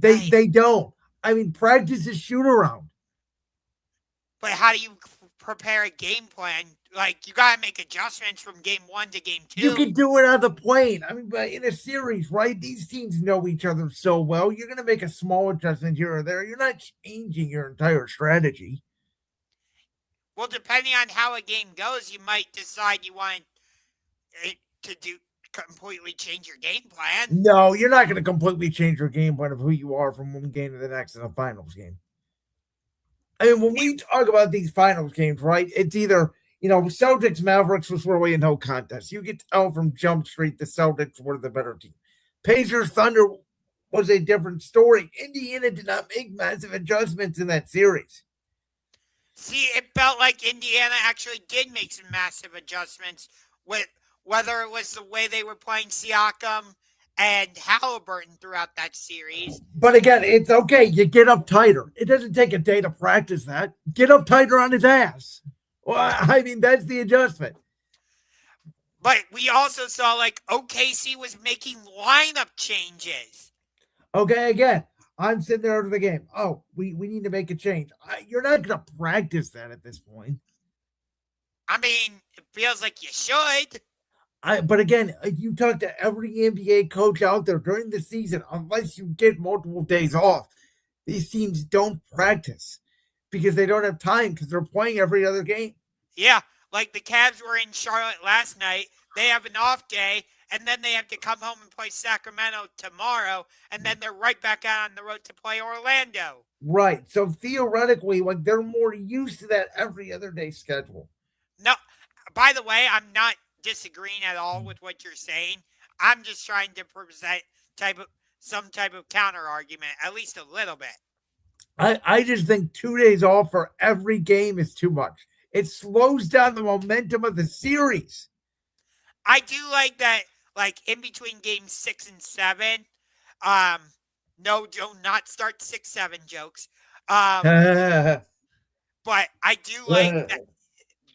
Right. They don't. I mean, practice is shoot around. But how do you prepare a game plan? Like, you got to make adjustments from game 1 to game 2. You can do it on the plane. I mean, but in a series, right? These teams know each other so well. You're going to make a small adjustment here or there. You're not changing your entire strategy. Well, depending on how a game goes, you might decide you want to completely change your game plan. No, you're not going to completely change your game plan of who you are from one game to the next in a finals game. I mean, when we talk about these finals games, right, it's either, Celtics Mavericks was really a no contest. You could tell from Jump Street the Celtics were the better team. Pacers Thunder was a different story. Indiana did not make massive adjustments in that series. See, it felt like Indiana actually did make some massive adjustments, with whether it was the way they were playing Siakam and Halliburton throughout that series. But again, it's okay. You get up tighter. It doesn't take a day to practice that. Get up tighter on his ass. Well, I mean, that's the adjustment. But we also saw, like, OKC was making lineup changes. Okay, again, I'm sitting there after the game. Oh, we need to make a change. You're not going to practice that at this point. I mean, it feels like you should. But again, you talk to every NBA coach out there during the season, unless you get multiple days off, these teams don't practice because they don't have time because they're playing every other game. Yeah, like the Cavs were in Charlotte last night. They have an off day, and then they have to come home and play Sacramento tomorrow, and then they're right back out on the road to play Orlando. Right. So theoretically, like they're more used to that every other day schedule. No, by the way, I'm not disagreeing at all with what you're saying. I'm just trying to present some type of counter argument, at least a little bit. I just think 2 days off for every game is too much. It slows down the momentum of the series. I do like that, like in between games 6 and 7. No, do not start 6-7 jokes. But I do like that.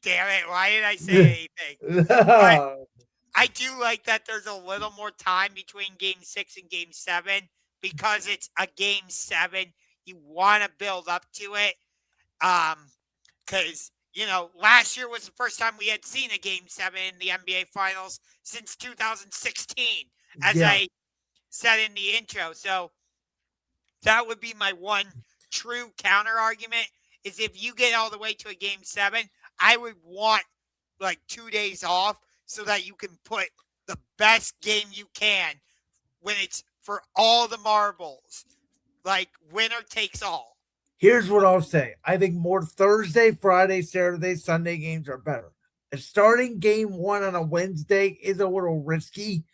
Damn it, why did I say anything? But I do like that there's a little more time between game 6 and game 7 because it's a game 7. You want to build up to it. Because, last year was the first time we had seen a game 7 in the NBA Finals since 2016, as I said in the intro. So that would be my one true counter argument is if you get all the way to a game 7, I would want like 2 days off so that you can put the best game you can when it's for all the marbles. Like winner takes all. Here's what I'll say. I think more Thursday, Friday, Saturday, Sunday games are better. Starting game 1 on a Wednesday is a little risky.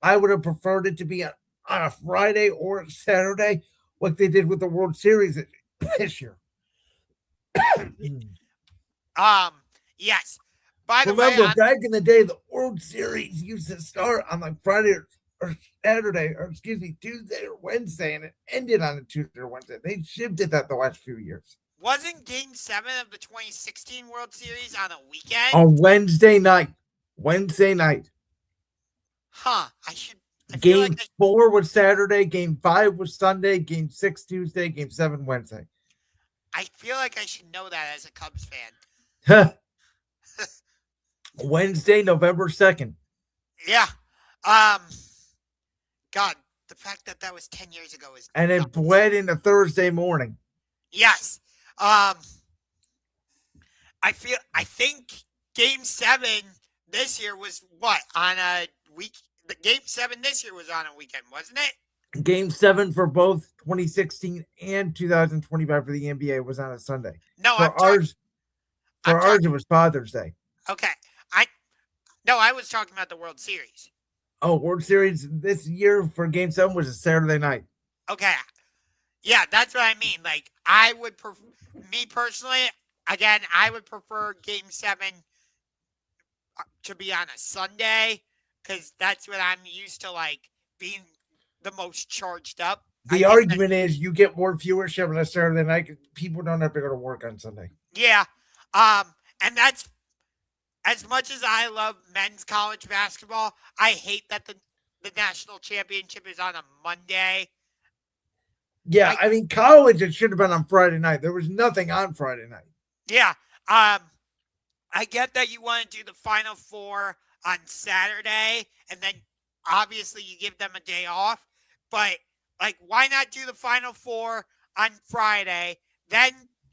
I would have preferred it to be on a Friday or a Saturday, like they did with the World Series this year. Yes. By the Remember, way, back in the day, the World Series used to start on like Friday or Saturday, or Tuesday or Wednesday, and it ended on a Tuesday or Wednesday. They shifted that the last few years. Wasn't game 7 of the 2016 World Series on a weekend? On Wednesday night. Huh. Game 4 was Saturday, game 5 was Sunday, game 6 Tuesday, game 7 Wednesday. I feel like I should know that as a Cubs fan. Wednesday, November 2nd. Yeah. God, the fact that was 10 years ago is and it bled into Thursday morning. Yes. I think game 7 this year was what? On a week? The game 7 this year was on a weekend, wasn't it? Game 7 for both 2016 and 2025 for the NBA was on a Sunday. No, for ours, it was Father's Day. Okay. I was talking about the World Series. Oh, World Series this year for Game 7 was a Saturday night. Okay. Yeah, that's what I mean. Like, I would me personally, again, I would prefer Game 7 to be on a Sunday because that's when I'm used to, like, being the most charged up. I The think that, argument is you get more viewership on a Saturday night. People don't have to go to work on Sunday. yeah. And that's, as much as I love men's college basketball, I hate that the national championship is on a Monday. Yeah, I mean, college, it should have been on Friday night. There was nothing on Friday night. Yeah. I get that you want to do the Final Four on Saturday, and then obviously you give them a day off. But, like, why not do the Final Four on Friday, then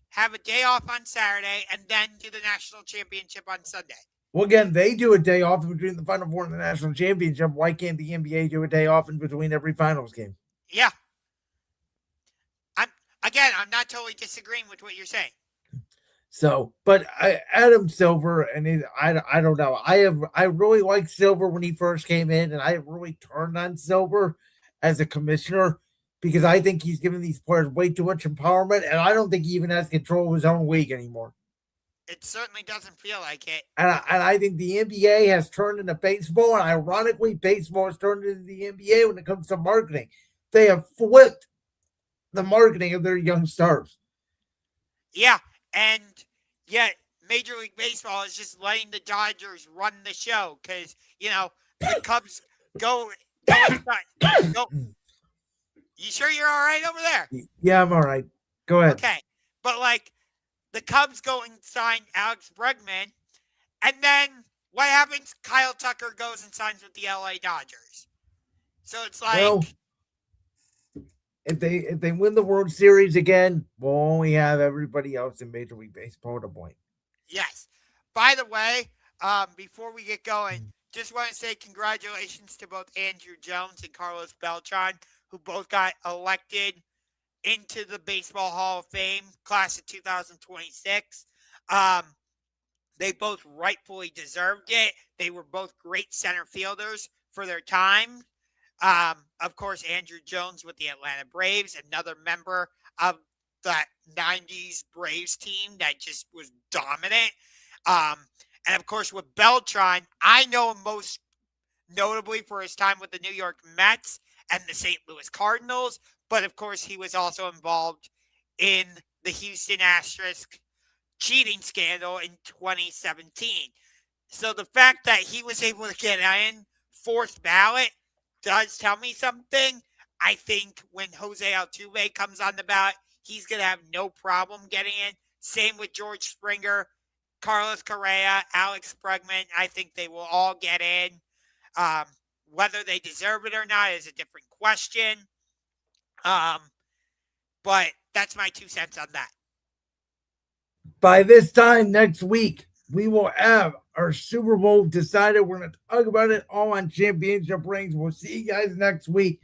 have a day off on Saturday, and then do the national championship on Sunday? Well, again, they do a day off in between the Final Four and the national championship. Why can't the NBA do a day off in between every finals game? Yeah. I'm not totally disagreeing with what you're saying. So, but Adam Silver, and I don't know. I really liked Silver when he first came in, and I really turned on Silver as a commissioner because I think he's giving these players way too much empowerment, and I don't think he even has control of his own league anymore. It certainly doesn't feel like it. And I think the NBA has turned into baseball, and ironically, baseball has turned into the NBA when it comes to marketing. They have flipped the marketing of their young stars. Yeah, and yet Major League Baseball is just letting the Dodgers run the show because, the Cubs go inside. Go. You sure you're all right over there? Yeah, I'm all right. Go ahead. Okay. But, like, the Cubs go and sign Alex Bregman, and then what happens? Kyle Tucker goes and signs with the LA Dodgers. So it's like... Well, if they win the World Series again, we'll only have everybody else in Major League Baseball to blame. Yes. By the way, before we get going, just want to say congratulations to both Andrew Jones and Carlos Beltran, who both got elected into the Baseball Hall of Fame class of 2026. They both rightfully deserved it. They were both great center fielders for their time. Of course, Andrew Jones with the Atlanta Braves, another member of that 90s Braves team that just was dominant. And of course, with Beltran, I know him most notably for his time with the New York Mets and the St. Louis Cardinals. But of course, he was also involved in the Houston Astros cheating scandal in 2017. So the fact that he was able to get in fourth ballot does tell me something. I think when Jose Altuve comes on the ballot, he's going to have no problem getting in. Same with George Springer, Carlos Correa, Alex Bregman. I think they will all get in. Whether they deserve it or not is a different question. But that's my 2 cents on that. By this time next week, we will have our Super Bowl decided. We're going to talk about it all on Championship Rings. We'll see you guys next week.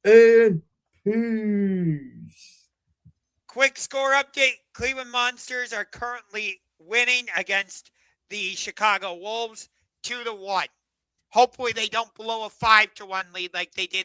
And peace. Quick score update. Cleveland Monsters are currently winning against the Chicago Wolves 2-1. Hopefully they don't blow a 5-1 lead like they did